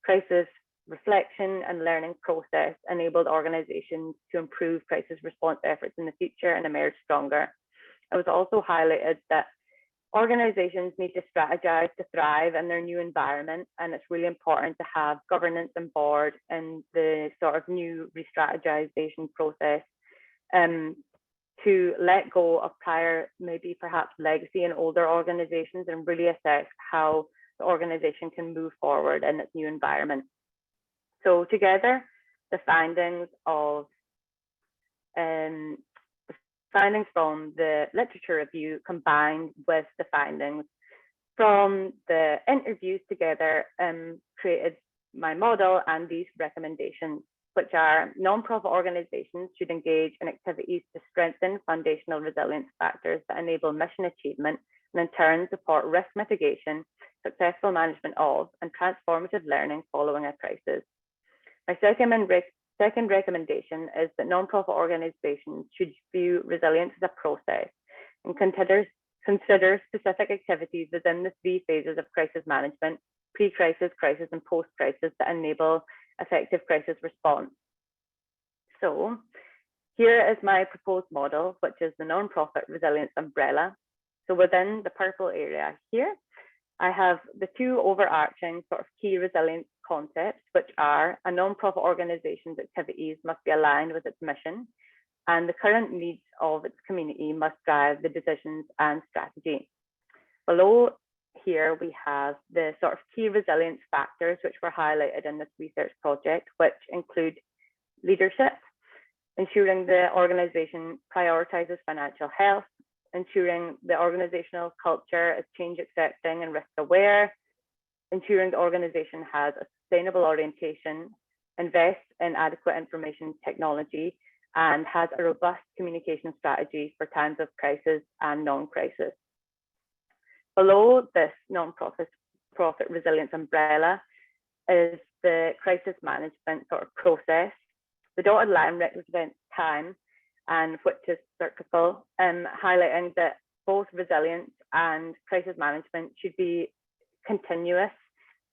crisis reflection and learning process enabled organizations to improve crisis response efforts in the future and emerge stronger. It was also highlighted that organizations need to strategize to thrive in their new environment, and it's really important to have governance and board in the sort of new re-strategization process to let go of prior, maybe perhaps legacy in older organizations, and really assess how the organization can move forward in its new environment. So together, the findings of findings from the literature review combined with the findings from the interviews together created my model and these recommendations, which are nonprofit organizations should engage in activities to strengthen foundational resilience factors that enable mission achievement and in turn support risk mitigation, successful management of, and transformative learning following a crisis. My second recommendation is that nonprofit organizations should view resilience as a process and consider specific activities within the 3 phases of crisis management: pre-crisis, crisis, and post-crisis that enable effective crisis response. So here is my proposed model, which is the nonprofit resilience umbrella. So within the purple area here, I have the 2 overarching sort of key resilience concepts, which are a nonprofit organization's activities must be aligned with its mission, and the current needs of its community must drive the decisions and strategy. Below here, we have the sort of key resilience factors, which were highlighted in this research project, which include leadership, ensuring the organization prioritizes financial health, ensuring the organizational culture is change accepting and risk aware, ensuring the organization has a sustainable orientation, invests in adequate information technology, and has a robust communication strategy for times of crisis and non-crisis. Below this non-profit resilience umbrella is the crisis management sort of process. The dotted line represents time, and which is cyclical, highlighting that both resilience and crisis management should be continuous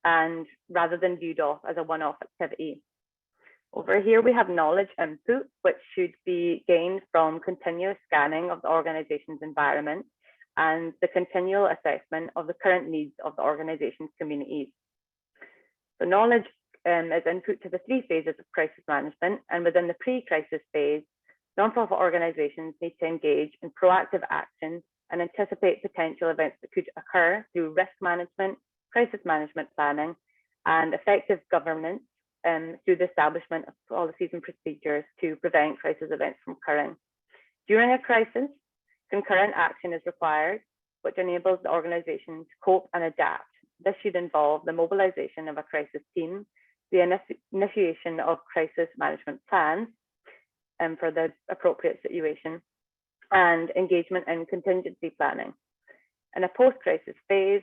and rather than viewed off as a one-off activity. Over here, we have knowledge input, which should be gained from continuous scanning of the organization's environment and the continual assessment of the current needs of the organization's communities. So knowledge is input to the 3 phases of crisis management, and within the pre-crisis phase, nonprofit organizations need to engage in proactive action and anticipate potential events that could occur through risk management, crisis management planning, and effective governance through the establishment of policies and procedures to prevent crisis events from occurring. During a crisis, concurrent action is required, which enables the organization to cope and adapt. This should involve the mobilization of a crisis team, the initiation of crisis management plans for the appropriate situation, and engagement in contingency planning. In a post-crisis phase,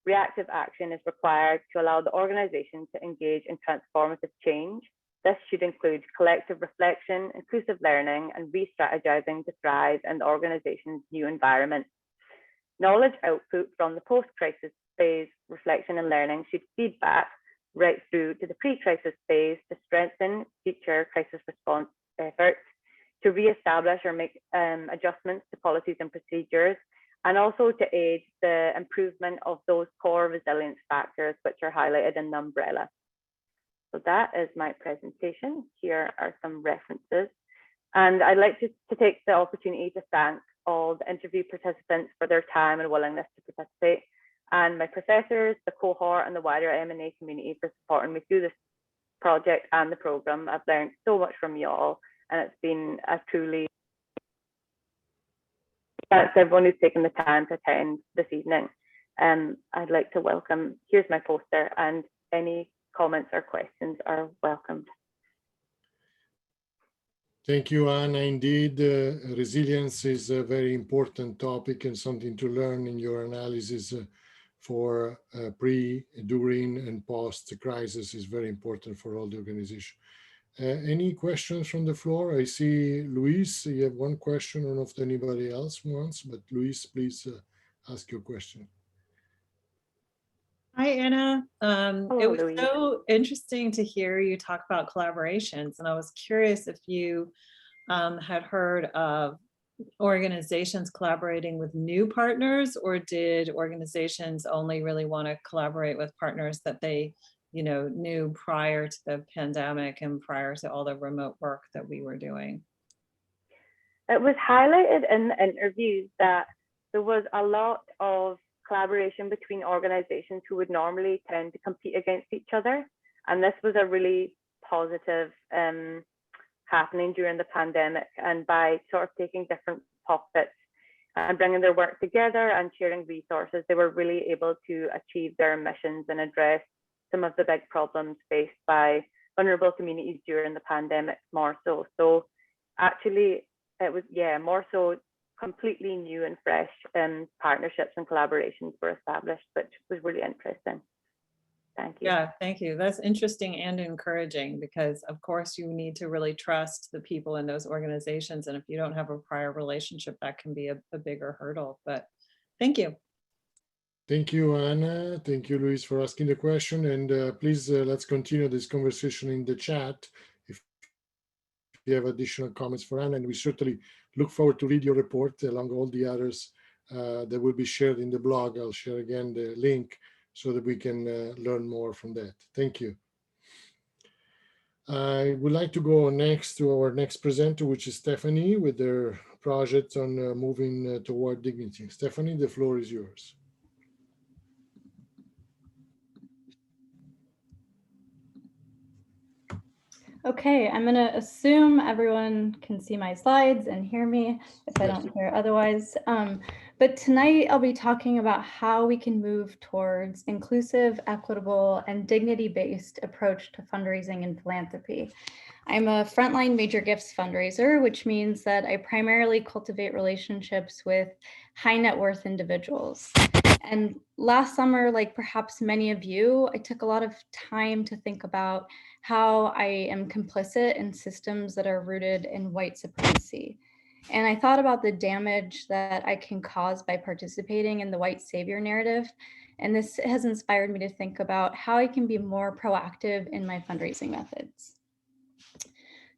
reactive action is required to allow the organization to engage in transformative change. This should include collective reflection, inclusive learning, and re-strategizing to thrive in the organization's new environment. Knowledge output from the post-crisis phase reflection and learning should feed back right through to the pre-crisis phase to strengthen future crisis response efforts, to re-establish or make adjustments to policies and procedures, and also to aid the improvement of those core resilience factors which are highlighted in the umbrella. So that is my presentation. Here are some references. And I'd like to take the opportunity to thank all the interview participants for their time and willingness to participate, and my professors, the cohort, and the wider MNA community for supporting me through this project and the program. I've learned so much from you all, and it's been a truly, thanks to everyone who's taken the time to attend this evening. I'd like to welcome, here's my poster, and any comments or questions are welcomed. Thank you, Anna. Indeed, resilience is a very important topic and something to learn in your analysis for pre, during, and post-crisis is very important for all the organization. Any questions from the floor? I see Luis, you have one question. I don't know if anybody else wants, but Luis, please ask your question. Hi, Anna. Hello, it was Louise. so interesting to hear you talk about collaborations, and I was curious if you had heard of organizations collaborating with new partners, or did organizations only really want to collaborate with partners that they, knew prior to the pandemic and prior to all the remote work that we were doing? It was highlighted in the interviews that there was a lot of collaboration between organizations who would normally tend to compete against each other. And this was a really positive happening during the pandemic. And by sort of taking different pockets and bringing their work together and sharing resources, they were really able to achieve their missions and address some of the big problems faced by vulnerable communities during the pandemic more so. So actually, it was, more so completely new and fresh partnerships and collaborations were established, which was really interesting. Thank you. Yeah, thank you. That's interesting and encouraging, because of course you need to really trust the people in those organizations. And if you don't have a prior relationship, that can be a bigger hurdle, but thank you. Thank you, Anna. Thank you, Luis, for asking the question. And please, let's continue this conversation in the chat if you have additional comments for Anna. And we certainly look forward to read your report along all the others that will be shared in the blog. I'll share again the link so that we can learn more from that. Thank you. I would like to go next to our next presenter, which is Stephanie, with their project on moving toward dignity. Stephanie, the floor is yours. Okay, I'm going to assume everyone can see my slides and hear me if I don't hear otherwise. But tonight I'll be talking about how we can move towards inclusive, equitable, and dignity-based approach to fundraising and philanthropy. I'm a frontline major gifts fundraiser, which means that I primarily cultivate relationships with high net worth individuals. And last summer, like perhaps many of you, I took a lot of time to think about how I am complicit in systems that are rooted in white supremacy. And I thought about the damage that I can cause by participating in the white savior narrative. And this has inspired me to think about how I can be more proactive in my fundraising methods.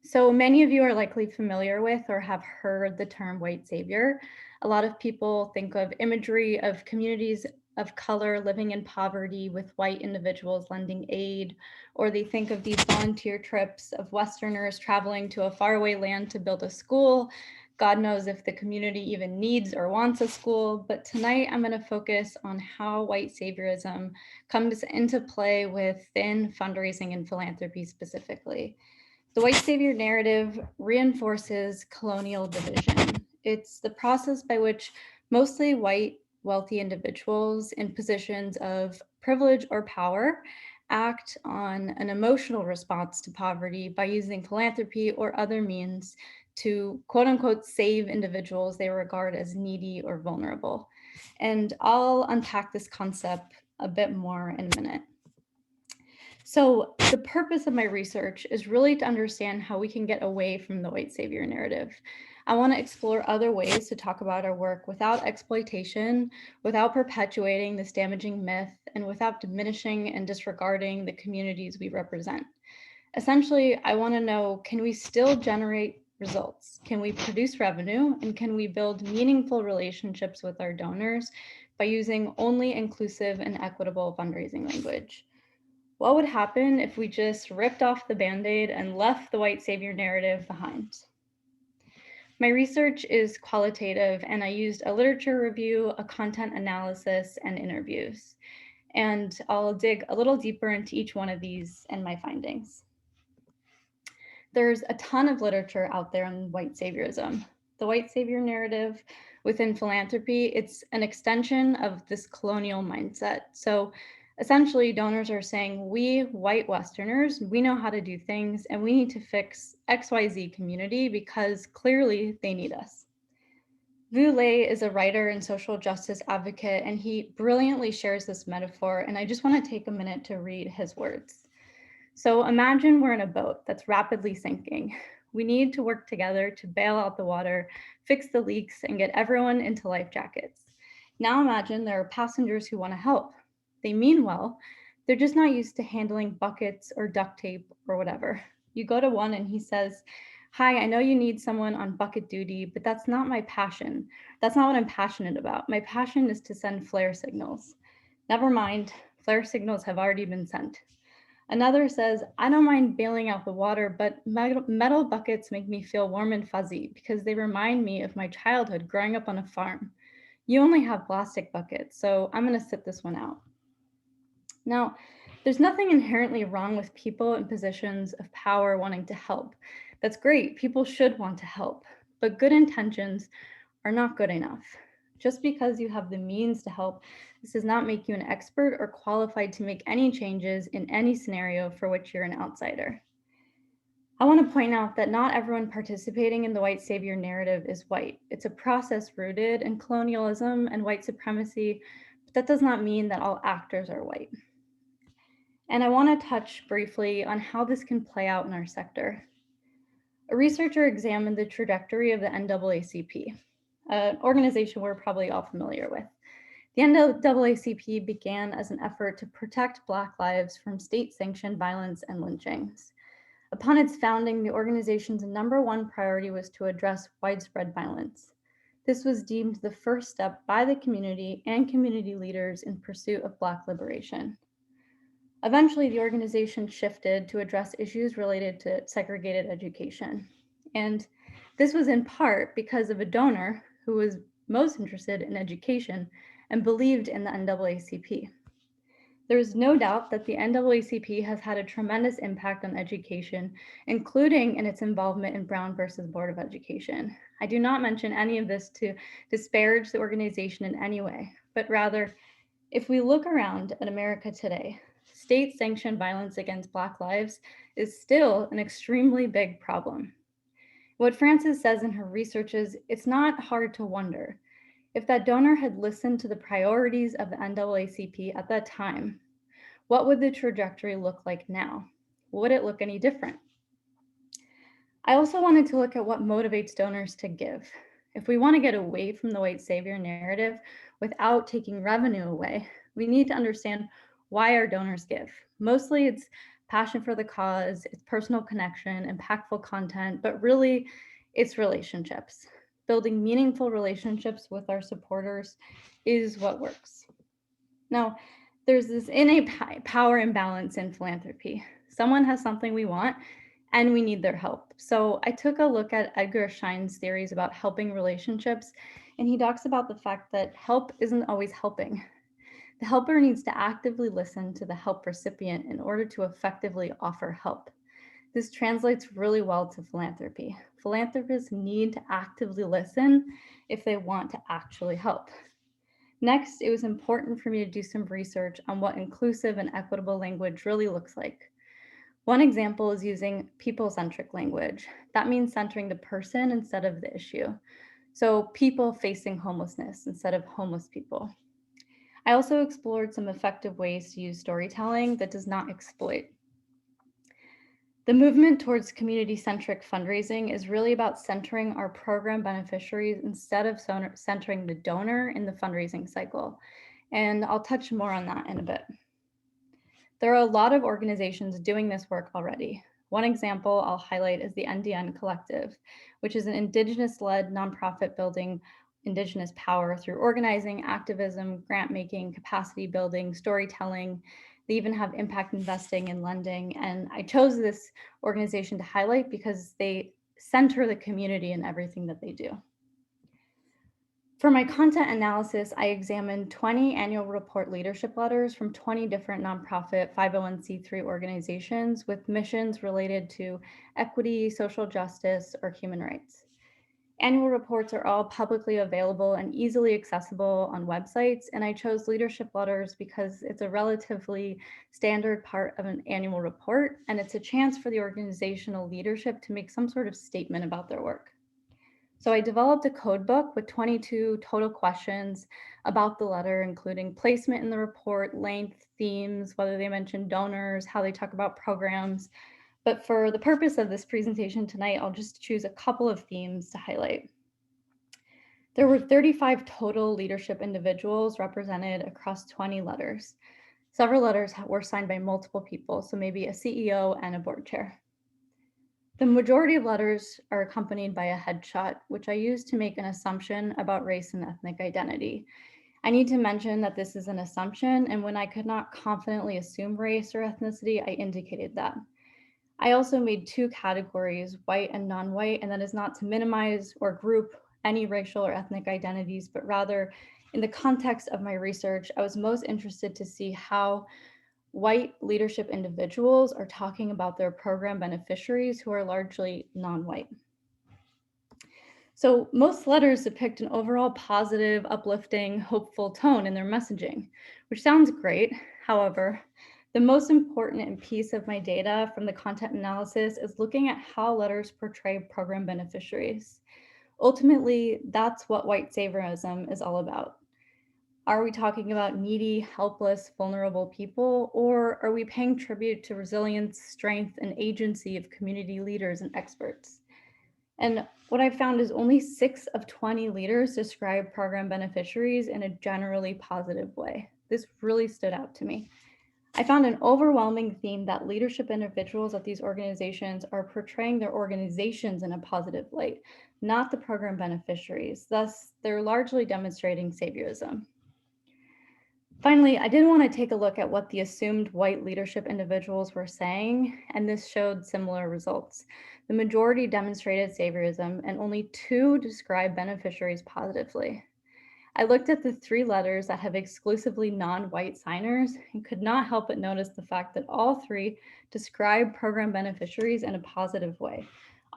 So many of you are likely familiar with or have heard the term white savior. A lot of people think of imagery of communities of color living in poverty with white individuals lending aid, or they think of these volunteer trips of Westerners traveling to a faraway land to build a school, God knows if the community even needs or wants a school, but tonight I'm going to focus on how white saviorism comes into play within fundraising and philanthropy specifically. The white savior narrative reinforces colonial division. It's the process by which mostly white, wealthy individuals in positions of privilege or power act on an emotional response to poverty by using philanthropy or other means to quote unquote save individuals they regard as needy or vulnerable. And I'll unpack this concept a bit more in a minute. So the purpose of my research is really to understand how we can get away from the white savior narrative. I want to explore other ways to talk about our work without exploitation, without perpetuating this damaging myth, and without diminishing and disregarding the communities we represent. Essentially, I want to know, can we still generate results? Can we produce revenue? And can we build meaningful relationships with our donors by using only inclusive and equitable fundraising language? What would happen if we just ripped off the Band-Aid and left the white savior narrative behind? My research is qualitative, and I used a literature review, a content analysis, and interviews. And I'll dig a little deeper into each one of these and my findings. There's a ton of literature out there on white saviorism. The white savior narrative within philanthropy, it's an extension of this colonial mindset. So essentially, donors are saying, we white Westerners, we know how to do things, and we need to fix XYZ community because clearly they need us. Vu Le is a writer and social justice advocate, and he brilliantly shares this metaphor, and I just want to take a minute to read his words. So imagine we're in a boat that's rapidly sinking. We need to work together to bail out the water, fix the leaks, and get everyone into life jackets. Now imagine there are passengers who want to help. They mean well, they're just not used to handling buckets or duct tape or whatever. You go to one and he says, hi, I know you need someone on bucket duty, but that's not my passion. That's not what I'm passionate about. My passion is to send flare signals. Never mind, flare signals have already been sent. Another says, I don't mind bailing out the water, but metal buckets make me feel warm and fuzzy because they remind me of my childhood growing up on a farm. You only have plastic buckets, so I'm gonna sit this one out. Now, there's nothing inherently wrong with people in positions of power wanting to help. That's great, people should want to help, but good intentions are not good enough. Just because you have the means to help, this does not make you an expert or qualified to make any changes in any scenario for which you're an outsider. I want to point out that not everyone participating in the white savior narrative is white. It's a process rooted in colonialism and white supremacy, but that does not mean that all actors are white. And I want to touch briefly on how this can play out in our sector. A researcher examined the trajectory of the NAACP, an organization we're probably all familiar with. The NAACP began as an effort to protect Black lives from state-sanctioned violence and lynchings. Upon its founding, the organization's #1 priority was to address widespread violence. This was deemed the first step by the community and community leaders in pursuit of Black liberation. Eventually, the organization shifted to address issues related to segregated education. And this was in part because of a donor who was most interested in education and believed in the NAACP. There is no doubt that the NAACP has had a tremendous impact on education, including in its involvement in Brown versus Board of Education. I do not mention any of this to disparage the organization in any way, but rather, if we look around at America today, state-sanctioned violence against Black lives is still an extremely big problem. What Frances says in her research is, it's not hard to wonder, if that donor had listened to the priorities of the NAACP at that time, what would the trajectory look like now? Would it look any different? I also wanted to look at what motivates donors to give. If we want to get away from the white savior narrative without taking revenue away, we need to understand why our donors give. Mostly it's passion for the cause, it's personal connection, impactful content, but really it's relationships. Building meaningful relationships with our supporters is what works. Now, there's this innate power imbalance in philanthropy. Someone has something we want, and we need their help. So I took a look at Edgar Schein's theories about helping relationships, and he talks about the fact that help isn't always helping. The helper needs to actively listen to the help recipient in order to effectively offer help. This translates really well to philanthropy. Philanthropists need to actively listen if they want to actually help. Next, it was important for me to do some research on what inclusive and equitable language really looks like. One example is using people-centric language. That means centering the person instead of the issue. So people facing homelessness instead of homeless people. I also explored some effective ways to use storytelling that does not exploit. The movement towards community-centric fundraising is really about centering our program beneficiaries instead of centering the donor in the fundraising cycle. And I'll touch more on that in a bit. There are a lot of organizations doing this work already. One example I'll highlight is the NDN Collective, which is an Indigenous-led nonprofit building Indigenous power through organizing, activism, grant making, capacity building, storytelling. They even have impact investing and lending. And I chose this organization to highlight because they center the community in everything that they do. For my content analysis, I examined 20 annual report leadership letters from 20 different nonprofit 501c3 organizations with missions related to equity, social justice, or human rights. Annual reports are all publicly available and easily accessible on websites, and I chose leadership letters because it's a relatively standard part of an annual report, and it's a chance for the organizational leadership to make some sort of statement about their work. So I developed a code book with 22 total questions about the letter, including placement in the report, length, themes, whether they mention donors, how they talk about programs. But for the purpose of this presentation tonight, I'll just choose a couple of themes to highlight. There were 35 total leadership individuals represented across 20 letters. Several letters were signed by multiple people, so maybe a CEO and a board chair. The majority of letters are accompanied by a headshot, which I use to make an assumption about race and ethnic identity. I need to mention that this is an assumption, and when I could not confidently assume race or ethnicity, I indicated that. I also made two categories, white and non-white, and that is not to minimize or group any racial or ethnic identities, but rather in the context of my research, I was most interested to see how white leadership individuals are talking about their program beneficiaries who are largely non-white. So most letters depict an overall positive, uplifting, hopeful tone in their messaging, which sounds great. However, the most important piece of my data from the content analysis is looking at how letters portray program beneficiaries. Ultimately, that's what white saviorism is all about. Are we talking about needy, helpless, vulnerable people, or are we paying tribute to resilience, strength, and agency of community leaders and experts? And what I found is only 6 of 20 leaders describe program beneficiaries in a generally positive way. This really stood out to me. I found an overwhelming theme that leadership individuals at these organizations are portraying their organizations in a positive light, not the program beneficiaries. Thus, they're largely demonstrating saviorism. Finally, I did want to take a look at what the assumed white leadership individuals were saying, and this showed similar results. The majority demonstrated saviorism, and only 2 described beneficiaries positively. I looked at the 3 letters that have exclusively non-white signers and could not help but notice the fact that all 3 describe program beneficiaries in a positive way.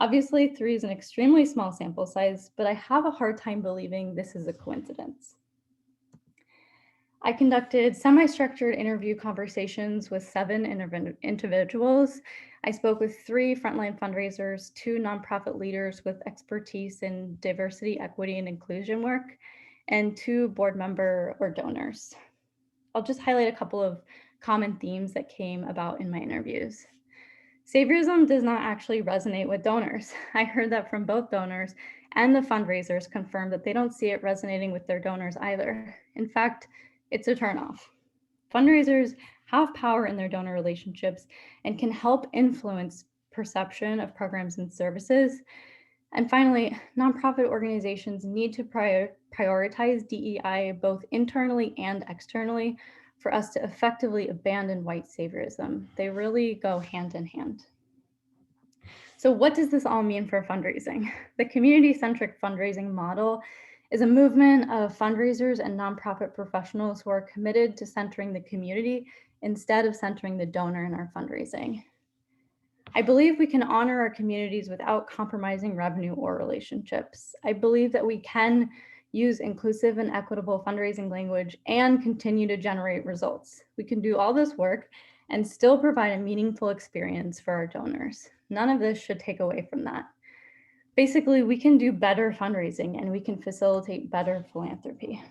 Obviously, 3 is an extremely small sample size, but I have a hard time believing this is a coincidence. I conducted semi-structured interview conversations with 7 individuals. I spoke with 3 frontline fundraisers, 2 nonprofit leaders with expertise in diversity, equity, and inclusion work, and 2 board member or donors. I'll just highlight a couple of common themes that came about in my interviews. Saviorism does not actually resonate with donors. I heard that from both donors, and the fundraisers confirmed that they don't see it resonating with their donors either. In fact, it's a turnoff. Fundraisers have power in their donor relationships and can help influence perception of programs and services. And finally, nonprofit organizations need to prioritize DEI both internally and externally for us to effectively abandon white saviorism. They really go hand in hand. So what does this all mean for fundraising? The community-centric fundraising model is a movement of fundraisers and nonprofit professionals who are committed to centering the community instead of centering the donor in our fundraising. I believe we can honor our communities without compromising revenue or relationships. I believe that we can use inclusive and equitable fundraising language and continue to generate results. We can do all this work and still provide a meaningful experience for our donors. None of this should take away from that. Basically, we can do better fundraising and we can facilitate better philanthropy.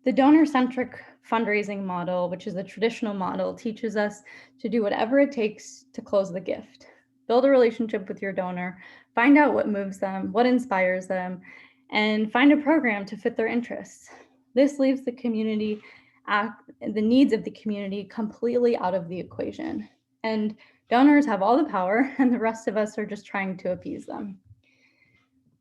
The donor-centric fundraising model, which is the traditional model, teaches us to do whatever it takes to close the gift. Build a relationship with your donor, find out what moves them, what inspires them, and find a program to fit their interests. This leaves the community, the needs of the community completely out of the equation. And donors have all the power and the rest of us are just trying to appease them.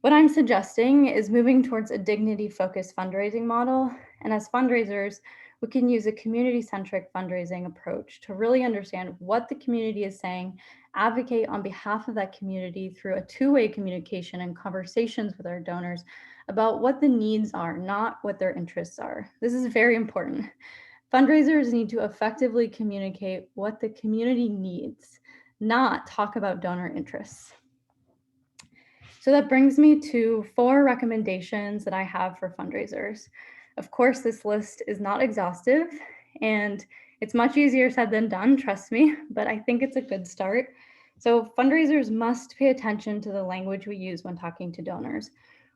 What I'm suggesting is moving towards a dignity-focused fundraising model. And as fundraisers, we can use a community-centric fundraising approach to really understand what the community is saying, advocate on behalf of that community through a two-way communication and conversations with our donors about what the needs are, not what their interests are. This is very important. Fundraisers need to effectively communicate what the community needs, not talk about donor interests. So that brings me to 4 recommendations that I have for fundraisers. Of course, this list is not exhaustive and it's much easier said than done, trust me, but I think it's a good start. So fundraisers must pay attention to the language we use when talking to donors.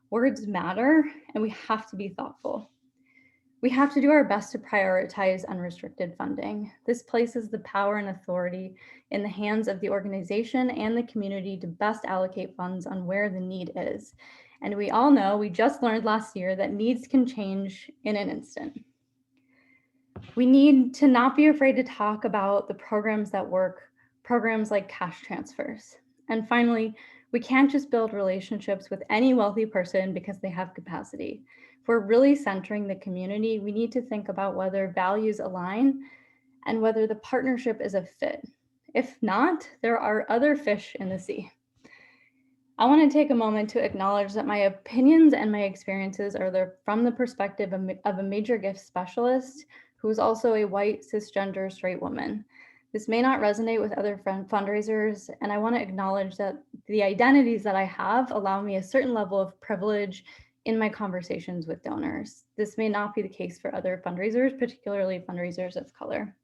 Words matter and we have to be thoughtful. We have to do our best to prioritize unrestricted funding. This places the power and authority in the hands of the organization and the community to best allocate funds on where the need is. And we all know, we just learned last year that needs can change in an instant. We need to not be afraid to talk about the programs that work, programs like cash transfers. And finally, we can't just build relationships with any wealthy person because they have capacity. If we're really centering the community, we need to think about whether values align and whether the partnership is a fit. If not, there are other fish in the sea. I want to take a moment to acknowledge that my opinions and my experiences are from the perspective of a major gift specialist who is also a white, cisgender, straight woman. This may not resonate with other fundraisers, and I want to acknowledge that the identities that I have allow me a certain level of privilege in my conversations with donors. This may not be the case for other fundraisers, particularly fundraisers of color.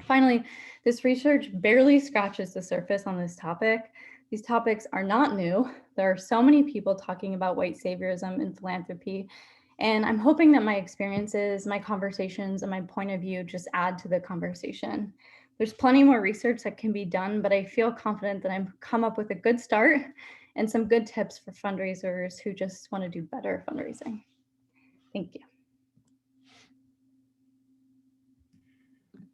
Finally, this research barely scratches the surface on this topic. These topics are not new. There are so many people talking about white saviorism and philanthropy, and I'm hoping that my experiences, my conversations, and my point of view just add to the conversation. There's plenty more research that can be done, but I feel confident that I've come up with a good start and some good tips for fundraisers who just want to do better fundraising. Thank you.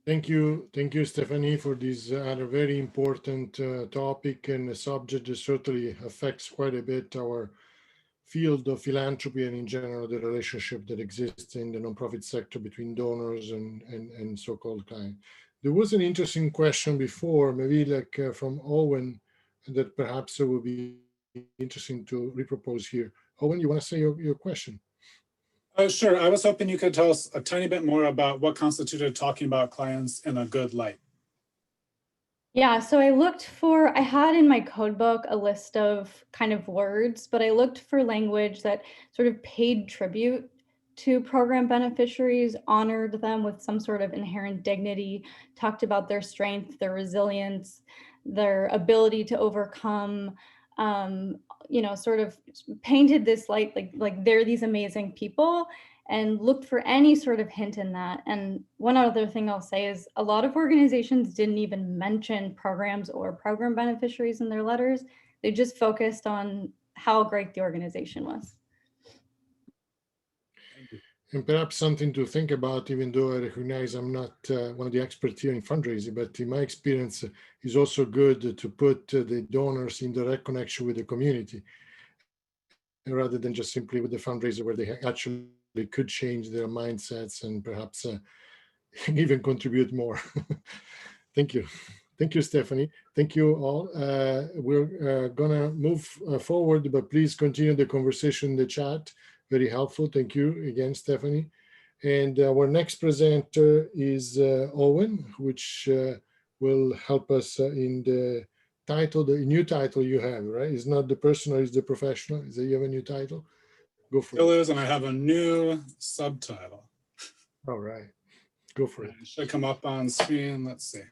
Thank you, Stephanie, for this other very important topic and a subject that certainly affects quite a bit our field of philanthropy and in general the relationship that exists in the nonprofit sector between donors and so-called clients. There was an interesting question before, maybe like from Owen, that perhaps it would be interesting to repropose here. Owen, you want to say your question? Sure. I was hoping you could tell us a tiny bit more about what constituted talking about clients in a good light. Yeah, so I had in my code book a list of kind of words, but I looked for language that sort of paid tribute to program beneficiaries, honored them with some sort of inherent dignity, talked about their strength, their resilience, their ability to overcome, you know, sort of painted this light like they're these amazing people, and looked for any sort of hint in that. And one other thing I'll say is a lot of organizations didn't even mention programs or program beneficiaries in their letters. They just focused on how great the organization was. And perhaps something to think about, even though I recognize I'm not one of the experts here in fundraising, but in my experience, it's also good to put the donors in direct connection with the community, rather than just simply with the fundraiser where they actually could change their mindsets and perhaps even contribute more. Thank you. Thank you, Stephanie. Thank you all. We're gonna move forward, but please continue the conversation in the chat. Very helpful. Thank you again, Stephanie. And our next presenter is Owen, which will help us in the title, the new title you have, right? It's not the personal, it's the professional. Is that you have a new title? Go for Still it. is, and I have a new subtitle. All right, go for it. It should come up on screen. Let's see.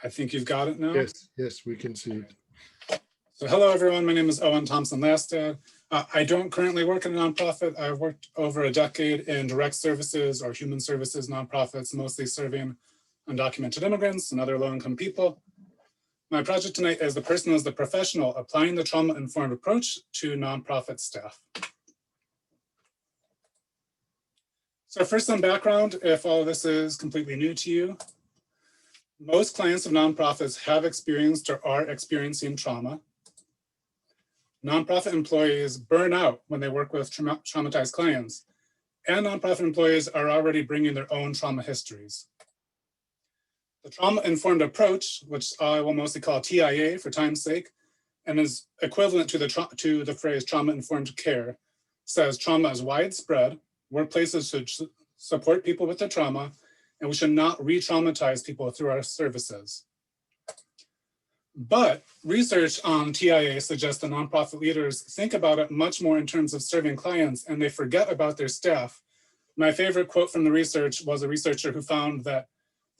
I think you've got it now. Yes, yes, we can see it. So hello, everyone. My name is Owen Thompson-Lastad. I don't currently work in a nonprofit. I've worked over a decade in direct services or human services nonprofits, mostly serving undocumented immigrants and other low-income people. My project tonight is The Person as the Professional, applying the trauma-informed approach to nonprofit staff. So first, some background, if all of this is completely new to you. Most clients of nonprofits have experienced or are experiencing trauma. Nonprofit employees burn out when they work with traumatized clients, and nonprofit employees are already bringing their own trauma histories. The trauma-informed approach, which I will mostly call TIA for time's sake, and is equivalent to the phrase trauma-informed care, says trauma is widespread, workplaces should support people with their trauma, and we should not re-traumatize people through our services. But research on TIA suggests that nonprofit leaders think about it much more in terms of serving clients, and they forget about their staff. My favorite quote from the research was a researcher who found that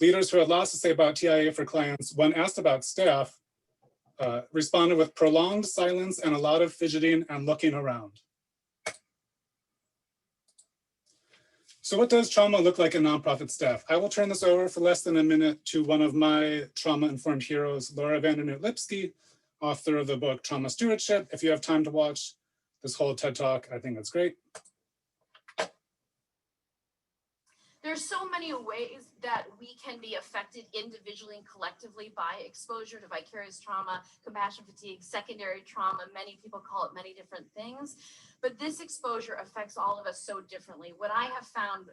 leaders who had lots to say about TIA for clients, when asked about staff, responded with prolonged silence and a lot of fidgeting and looking around. So what does trauma look like in nonprofit staff? I will turn this over for less than a minute to one of my trauma-informed heroes, Laura Vandernoot-Lipsky, author of the book Trauma Stewardship. If you have time to watch this whole TED Talk, I think that's great. There's so many ways that we can be affected individually and collectively by exposure to vicarious trauma, compassion fatigue, secondary trauma. Many people call it many different things, but this exposure affects all of us so differently. What I have found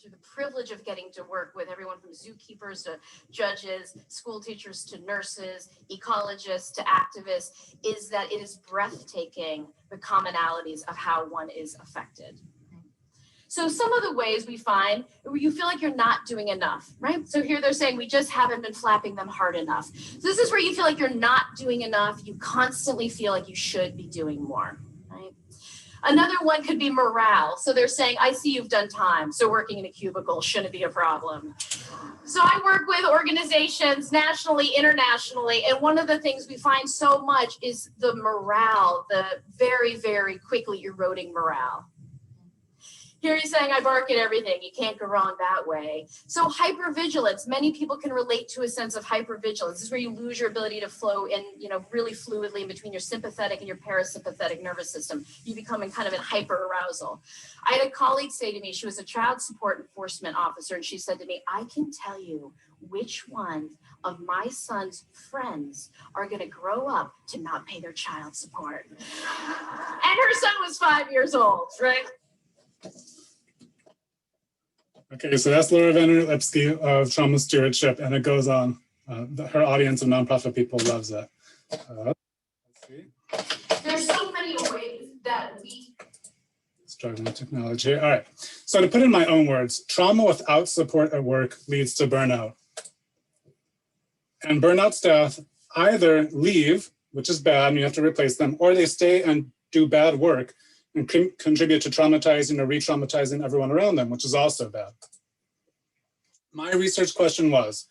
through the privilege of getting to work with everyone from zookeepers to judges, school teachers to nurses, ecologists to activists, is that it is breathtaking, the commonalities of how one is affected. So some of the ways we find where you feel like you're not doing enough, right? So here they're saying we just haven't been flapping them hard enough. So this is where you feel like you're not doing enough. You constantly feel like you should be doing more, right? Another one could be morale. So they're saying, I see you've done time, so working in a cubicle shouldn't be a problem. So I work with organizations nationally, internationally, and one of the things we find so much is the morale, the very, very quickly eroding morale. Here he's saying, I bark at everything. You can't go wrong that way. So hypervigilance, many people can relate to a sense of hypervigilance. This is where you lose your ability to flow in, really fluidly in between your sympathetic and your parasympathetic nervous system. You become in kind of in hyper arousal. I had a colleague say to me, she was a child support enforcement officer, and she said to me, I can tell you which one of my son's friends are going to grow up to not pay their child support. And her son was 5 years old, right? Okay, so that's Laura Vandernoot-Lipsky of Trauma Stewardship, and it goes on. Her audience of nonprofit people loves it. Let's see. There's so many ways that we... Struggling with technology. All right, so to put in my own words, trauma without support at work leads to burnout. And burnout staff either leave, which is bad, and you have to replace them, or they stay and do bad work and contribute to traumatizing or re-traumatizing everyone around them, which is also bad. My research question was,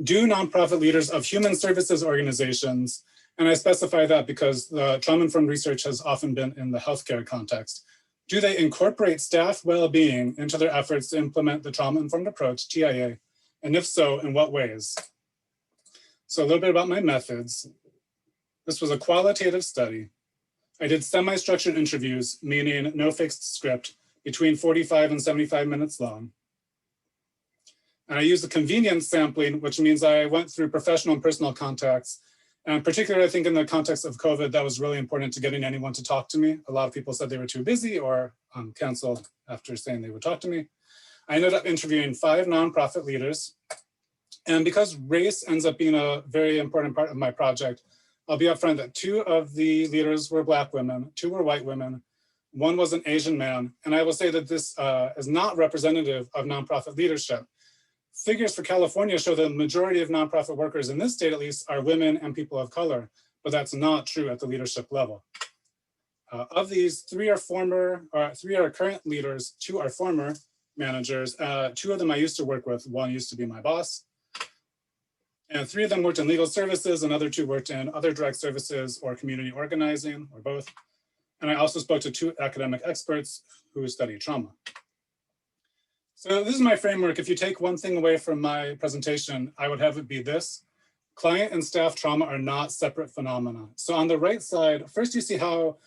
do nonprofit leaders of human services organizations, and I specify that because the trauma-informed research has often been in the healthcare context, do they incorporate staff well-being into their efforts to implement the trauma-informed approach, TIA, and if so, in what ways? So a little bit about my methods. This was a qualitative study. I did semi-structured interviews, meaning no fixed script, between 45 and 75 minutes long. And I used the convenience sampling, which means I went through professional and personal contacts. And particularly, I think in the context of COVID, that was really important to getting anyone to talk to me. A lot of people said they were too busy or canceled after saying they would talk to me. I ended up interviewing 5 nonprofit leaders, And because race ends up being a very important part of my project, I'll be upfront that 2 of the leaders were Black women, 2 were white women, 1 was an Asian man. And I will say that this is not representative of nonprofit leadership. Figures for California show the majority of nonprofit workers in this state, at least, are women and people of color, but that's not true at the leadership level. Of these, 3 are current leaders, 2 are former managers. 2 of them I used to work with, 1 used to be my boss. And 3 of them worked in legal services, and other 2 worked in other direct services or community organizing, or both. And I also spoke to 2 academic experts who study trauma. So this is my framework. If you take one thing away from my presentation, I would have it be this: client and staff trauma are not separate phenomena. So on the right side, first you see how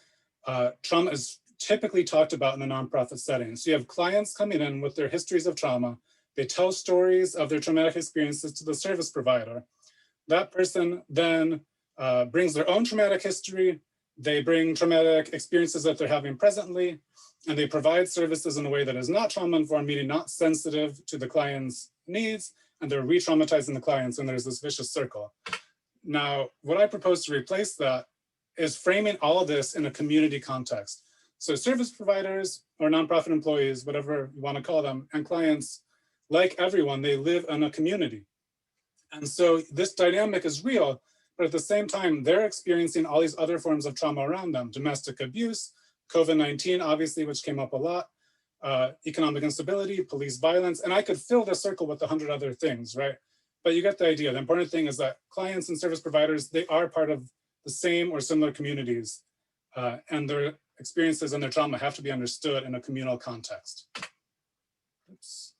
trauma is typically talked about in a nonprofit setting. So you have clients coming in with their histories of trauma. They tell stories of their traumatic experiences to the service provider. That person then brings their own traumatic history. They bring traumatic experiences that they're having presently, and they provide services in a way that is not trauma-informed, meaning not sensitive to the client's needs, and they're re-traumatizing the clients, and there's this vicious circle. Now, what I propose to replace that is framing all of this in a community context. So service providers or nonprofit employees, whatever you want to call them, and clients, like everyone, they live in a community. And so this dynamic is real, but at the same time, they're experiencing all these other forms of trauma around them: domestic abuse, COVID-19, obviously, which came up a lot, economic instability, police violence, and I could fill the circle with 100 other things, right? But you get the idea. The important thing is that clients and service providers, they are part of the same or similar communities, and their experiences and their trauma have to be understood in a communal context. Oops.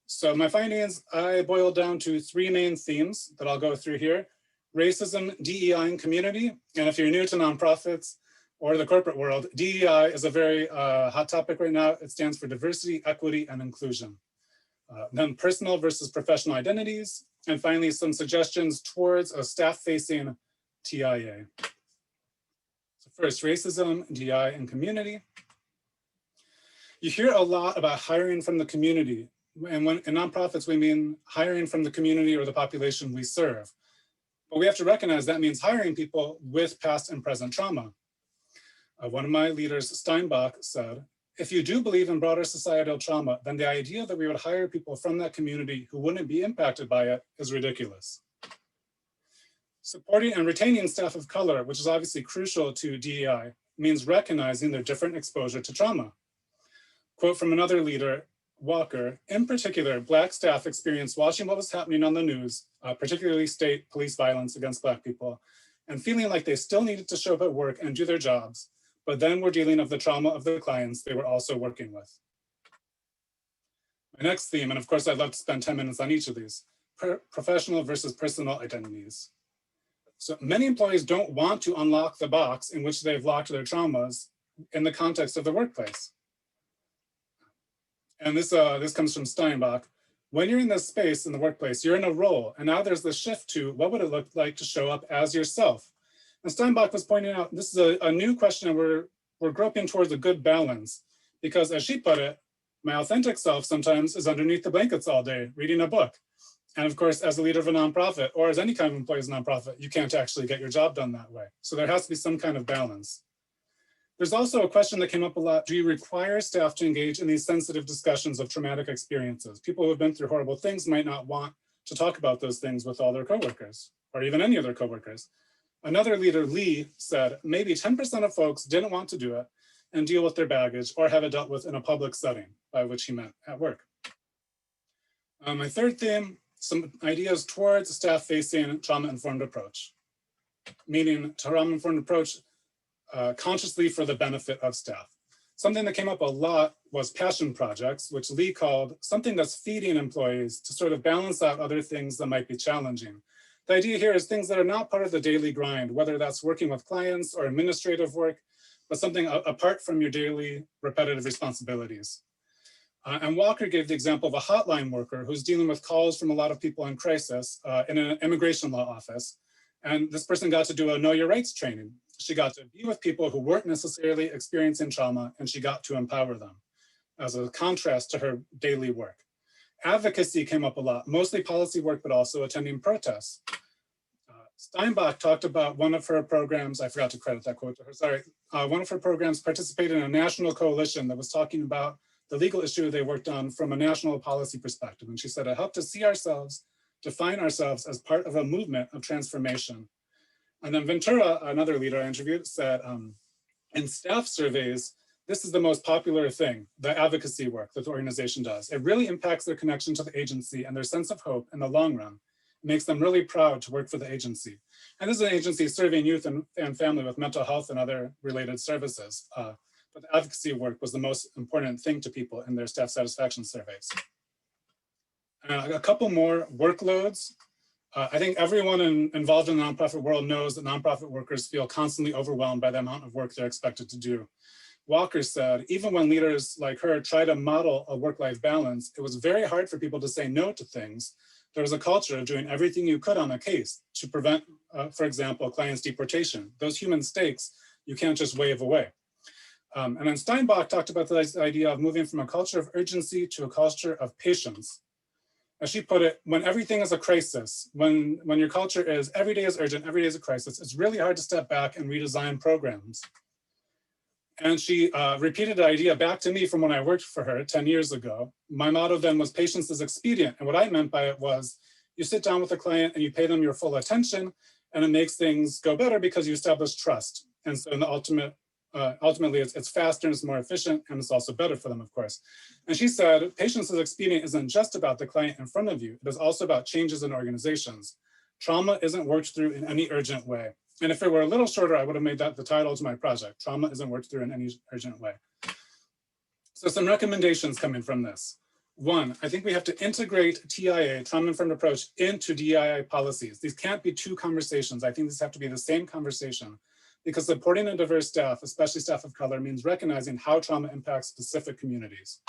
So my findings, I boiled down to 3 main themes that I'll go through here: racism, DEI, and community. And if you're new to nonprofits or the corporate world, DEI is a very hot topic right now. It stands for diversity, equity, and inclusion. Then personal versus professional identities. And finally, some suggestions towards a staff-facing TIA. So first, racism, DEI, and community. You hear a lot about hiring from the community. And when in nonprofits, we mean hiring from the community or the population we serve. But we have to recognize that means hiring people with past and present trauma. One of my leaders, Steinbach, said, if you do believe in broader societal trauma, then the idea that we would hire people from that community who wouldn't be impacted by it is ridiculous. Supporting and retaining staff of color, which is obviously crucial to DEI, means recognizing their different exposure to trauma. Quote from another leader, Walker, in particular, Black staff experienced watching what was happening on the news, particularly state police violence against Black people, and feeling like they still needed to show up at work and do their jobs, but then were dealing with the trauma of the clients they were also working with. My next theme, and of course I'd love to spend 10 minutes on each of these, professional versus personal identities. So many employees don't want to unlock the box in which they've locked their traumas in the context of the workplace. And this comes from Steinbach. When you're in this space in the workplace, you're in a role, and now there's the shift to what would it look like to show up as yourself? And Steinbach was pointing out, this is a new question, and we're groping towards a good balance, because as she put it, my authentic self sometimes is underneath the blankets all day, reading a book. And of course, as a leader of a nonprofit, or as any kind of employee as a nonprofit, you can't actually get your job done that way. So there has to be some kind of balance. There's also a question that came up a lot. Do you require staff to engage in these sensitive discussions of traumatic experiences? People who have been through horrible things might not want to talk about those things with all their coworkers, or even any of their coworkers. Another leader, Lee, said maybe 10% of folks didn't want to do it and deal with their baggage or have it dealt with in a public setting, by which he meant at work. My third theme, some ideas towards a staff-facing trauma-informed approach, meaning trauma-informed approach consciously for the benefit of staff. Something that came up a lot was passion projects, which Lee called something that's feeding employees to sort of balance out other things that might be challenging. The idea here is things that are not part of the daily grind, whether that's working with clients or administrative work, but something apart from your daily repetitive responsibilities. And Walker gave the example of a hotline worker who's dealing with calls from a lot of people in crisis in an immigration law office. And this person got to do a know your rights training. She got to be with people who weren't necessarily experiencing trauma, and she got to empower them as a contrast to her daily work. Advocacy came up a lot, mostly policy work, but also attending protests. Steinbach talked about one of her programs, I forgot to credit that quote to her, sorry. One of her programs participated in a national coalition that was talking about the legal issue they worked on from a national policy perspective. And she said, it helped to see ourselves, define ourselves as part of a movement of transformation. And then Ventura, another leader I interviewed, said, in staff surveys, this is the most popular thing, the advocacy work that the organization does. It really impacts their connection to the agency and their sense of hope in the long run. It makes them really proud to work for the agency. And this is an agency serving youth and family with mental health and other related services. But the advocacy work was the most important thing to people in their staff satisfaction surveys. A couple more workloads. I think everyone involved in the nonprofit world knows that nonprofit workers feel constantly overwhelmed by the amount of work they're expected to do. Walker said, even when leaders like her try to model a work-life balance, it was very hard for people to say no to things. There was a culture of doing everything you could on a case to prevent, for example, a client's deportation. Those human stakes, you can't just wave away. And then Steinbach talked about this idea of moving from a culture of urgency to a culture of patience. As she put it, when everything is a crisis, when your culture is every day is urgent, every day is a crisis, it's really hard to step back and redesign programs. And she repeated the idea back to me from when I worked for her 10 years ago. My motto then was patience is expedient. And what I meant by it was you sit down with a client and you pay them your full attention and it makes things go better because you establish trust. And so in the ultimately it's faster and it's more efficient and it's also better for them, of course. And she said, patience is expedient isn't just about the client in front of you. It is also about changes in organizations. Trauma isn't worked through in any urgent way. And if it were a little shorter, I would have made that the title to my project. Trauma isn't worked through in any urgent way. So some recommendations coming from this. One, I think we have to integrate TIA, trauma-informed approach, into DEI policies. These can't be two conversations. I think these have to be the same conversation because supporting a diverse staff, especially staff of color, means recognizing how trauma impacts specific communities.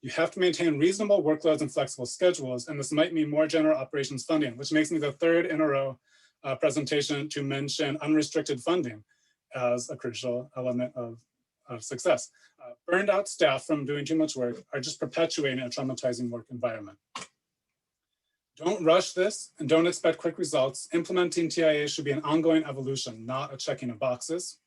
You have to maintain reasonable workloads and flexible schedules, and this might mean more general operations funding, which makes me the third in a row presentation to mention unrestricted funding as a crucial element of success. Burned out staff from doing too much work are just perpetuating a traumatizing work environment. Don't rush this and don't expect quick results. Implementing TIA should be an ongoing evolution, not a checking of boxes.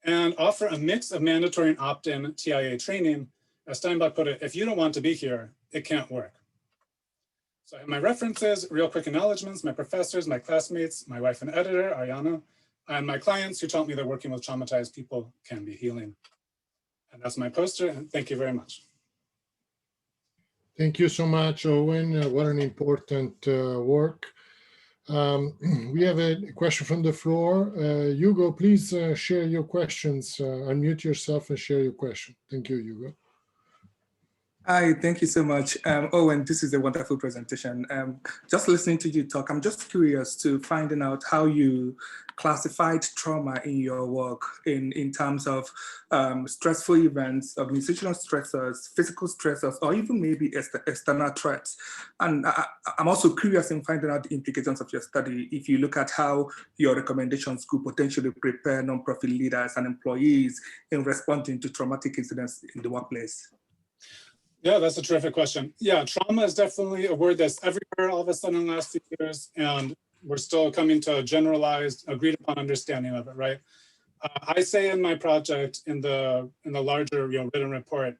And offer a mix of mandatory and opt-in TIA training. As Steinbach put it, if you don't want to be here, it can't work. So I have my references, real quick acknowledgements, my professors, my classmates, my wife and editor, Ariana, and my clients who taught me that working with traumatized people can be healing. And that's my poster, and thank you very much. Thank you so much, Owen. What an important work. We have a question from the floor. Hugo, please share your questions. Unmute yourself and share your question. Thank you, Hugo. Hi, thank you so much. Owen, this is a wonderful presentation. Just listening to you talk, I'm just curious to finding out how you classified trauma in your work in terms of stressful events, organizational stressors, physical stressors, or even maybe external threats. And I'm also curious in finding out the implications of your study if you look at how your recommendations could potentially prepare nonprofit leaders and employees in responding to traumatic incidents in the workplace. Yeah, that's a terrific question. Yeah, trauma is definitely a word that's everywhere all of a sudden in the last few years, and we're still coming to a generalized, agreed upon understanding of it, right? I say in my project, in the larger written report,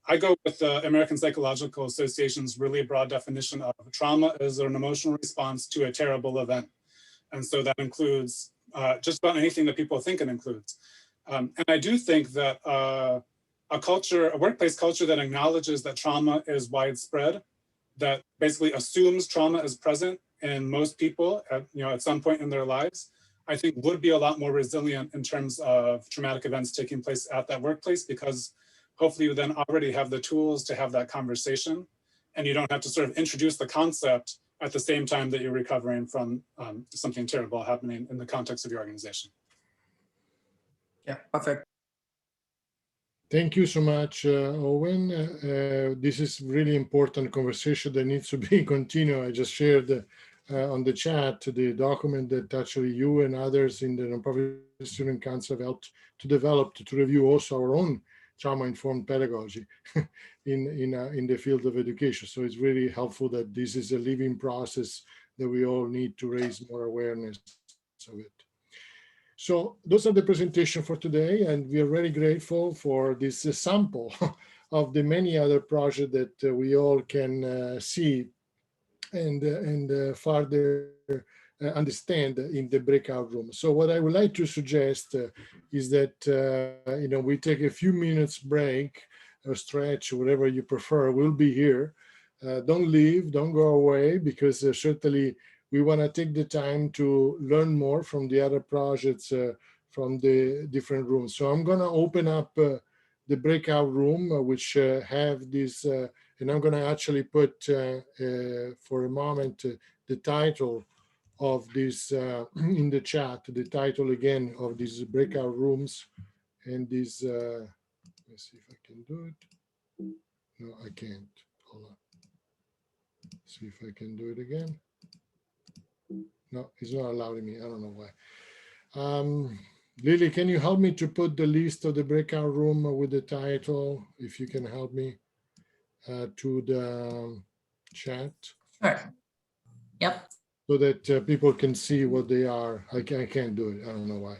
I go with the American Psychological Association's really broad definition of trauma as an emotional response to a terrible event. And so that includes just about anything that people think it includes. And I do think that a workplace culture that acknowledges that trauma is widespread, that basically assumes trauma is present in most people at some point in their lives, I think would be a lot more resilient in terms of traumatic events taking place at that workplace, because hopefully you then already have the tools to have that conversation and you don't have to sort of introduce the concept at the same time that you're recovering from something terrible happening in the context of your organization. Yeah, perfect. Thank you so much, Owen. This is really important conversation that needs to be continued. I just shared on the chat the document that actually you and others in the Nonprofit Student Council helped to develop to review also our own trauma-informed pedagogy in the field of education. So it's really helpful that this is a living process that we all need to raise more awareness of it. So those are the presentation for today, and we are very grateful for this sample of the many other projects that we all can see and further understand in the breakout room. So what I would like to suggest is that we take a few minutes break or stretch, whatever you prefer. We'll be here. Don't leave, don't go away, because certainly we want to take the time to learn more from the other projects from the different rooms. So I'm going to open up the breakout room, which have this, and I'm going to actually put for a moment the title of this in the chat, the title again of these breakout rooms, and these, let's see if I can do it. No, I can't. Hold on. See if I can do it again. No, it's not allowing me. I don't know why. Lily, can you help me to put the list of the breakout room with the title, if you can help me to the chat? Sure. Yep. So that people can see what they are. I can't do it. I don't know why.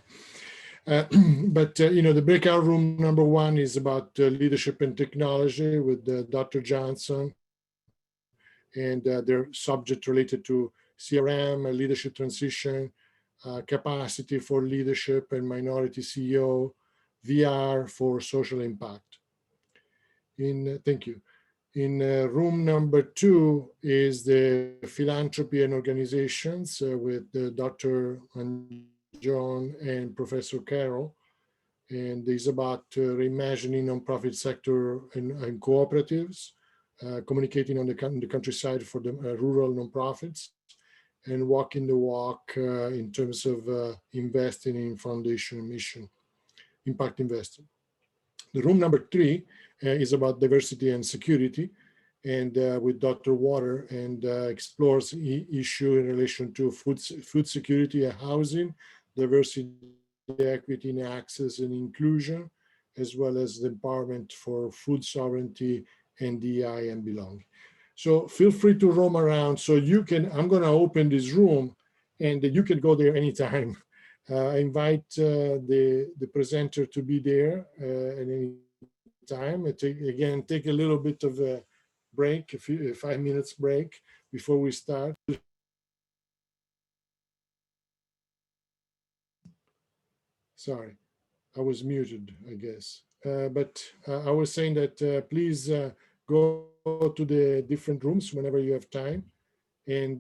But the breakout room number 1 is about leadership and technology with Dr. Johnson, and their subject related to CRM, leadership transition, capacity for leadership and minority CEO, VR for social impact. Thank you. In room number 2 is the philanthropy and organizations with Dr. John and Professor Carroll. And it's about reimagining nonprofit sector and cooperatives, communicating on the countryside for the rural nonprofits, and walking the walk in terms of investing in foundation mission, impact investing. The room number 3 is about diversity and security, and with Dr. Water, and explores issue in relation to food security and housing, diversity, equity, and access and inclusion, as well as the empowerment for food sovereignty and DEI and belonging. So feel free to roam around. So you can, I'm going to open this room and you can go there anytime. I invite the presenter to be there at any time. Take a little bit of a break, a 5 minutes break before we start. Sorry, I was muted, I guess. But I was saying that please go to the different rooms whenever you have time, and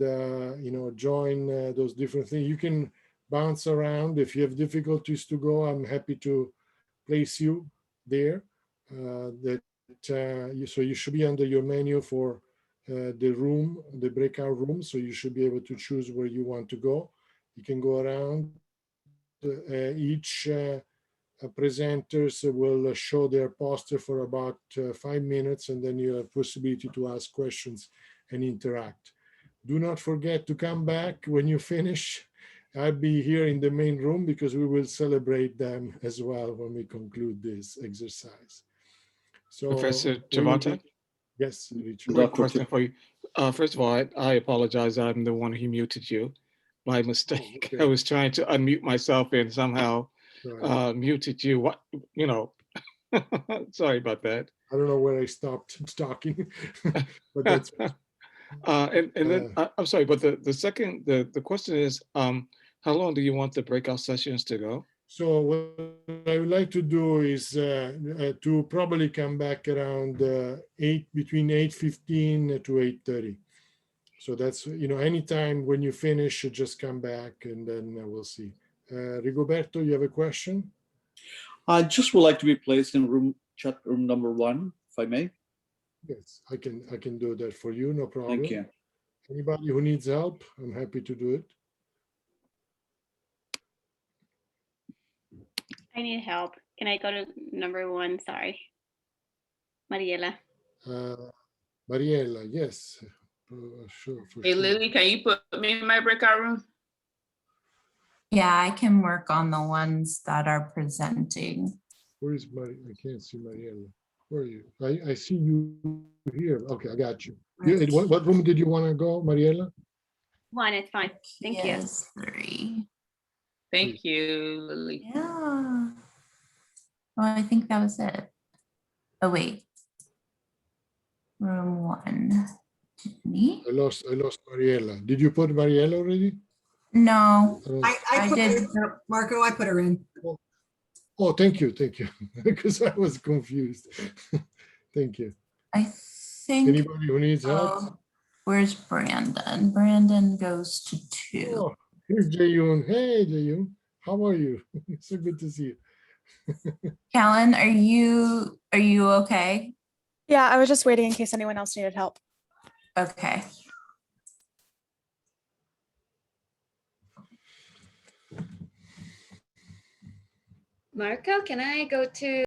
join those different things. You can bounce around. If you have difficulties to go, I'm happy to place you there. So you should be under your menu for the breakout room. So you should be able to choose where you want to go. You can go around. Each presenters will show their poster for about 5 minutes, and then you have possibility to ask questions and interact. Do not forget to come back when you finish. I'll be here in the main room because we will celebrate them as well when we conclude this exercise. So, Professor Gervonta? Yes, Richard. Quick question for you. First of all, I apologize. I'm the one who muted you. My mistake. Okay. I was trying to unmute myself and somehow muted you. What, sorry about that. I don't know where I stopped talking, but that's. And then I'm sorry, but the question is, how long do you want the breakout sessions to go? So what I would like to do is to probably come back around between 8:15 to 8:30. So that's, anytime when you finish, you just come back and then we'll see. Rigoberto, you have a question? I just would like to be placed in chat room number 1, if I may. Yes, I can do that for you, no problem. Thank you. Anybody who needs help, I'm happy to do it. I need help. Can I go to number 1? Sorry. Mariela. Mariela, yes. Sure. Hey, Lily, can you put me in my breakout room? Yeah, I can work on the ones that are presenting. Where is Maria? I can't see Mariella. Where are you? I see you here. Okay, I got you. What room did you want to go, Mariella? 1, it's fine. Thank you. Yes, 3. Thank you, Lily. Yeah. Well, I think that was it. Oh, wait. Room 1. Tiffany? I lost Mariella. Did you put Mariella already? No, I put did. her, Marco, I put her in. Oh, thank you, because I was confused. Thank you. I think. Anybody who needs help? Where's Brandon? Brandon goes to 2. Oh, here's Jayun. Hey, Jayun. How are you? It's so good to see you. Callan, are you okay? Yeah, I was just waiting in case anyone else needed help. Okay. Marco, can I go to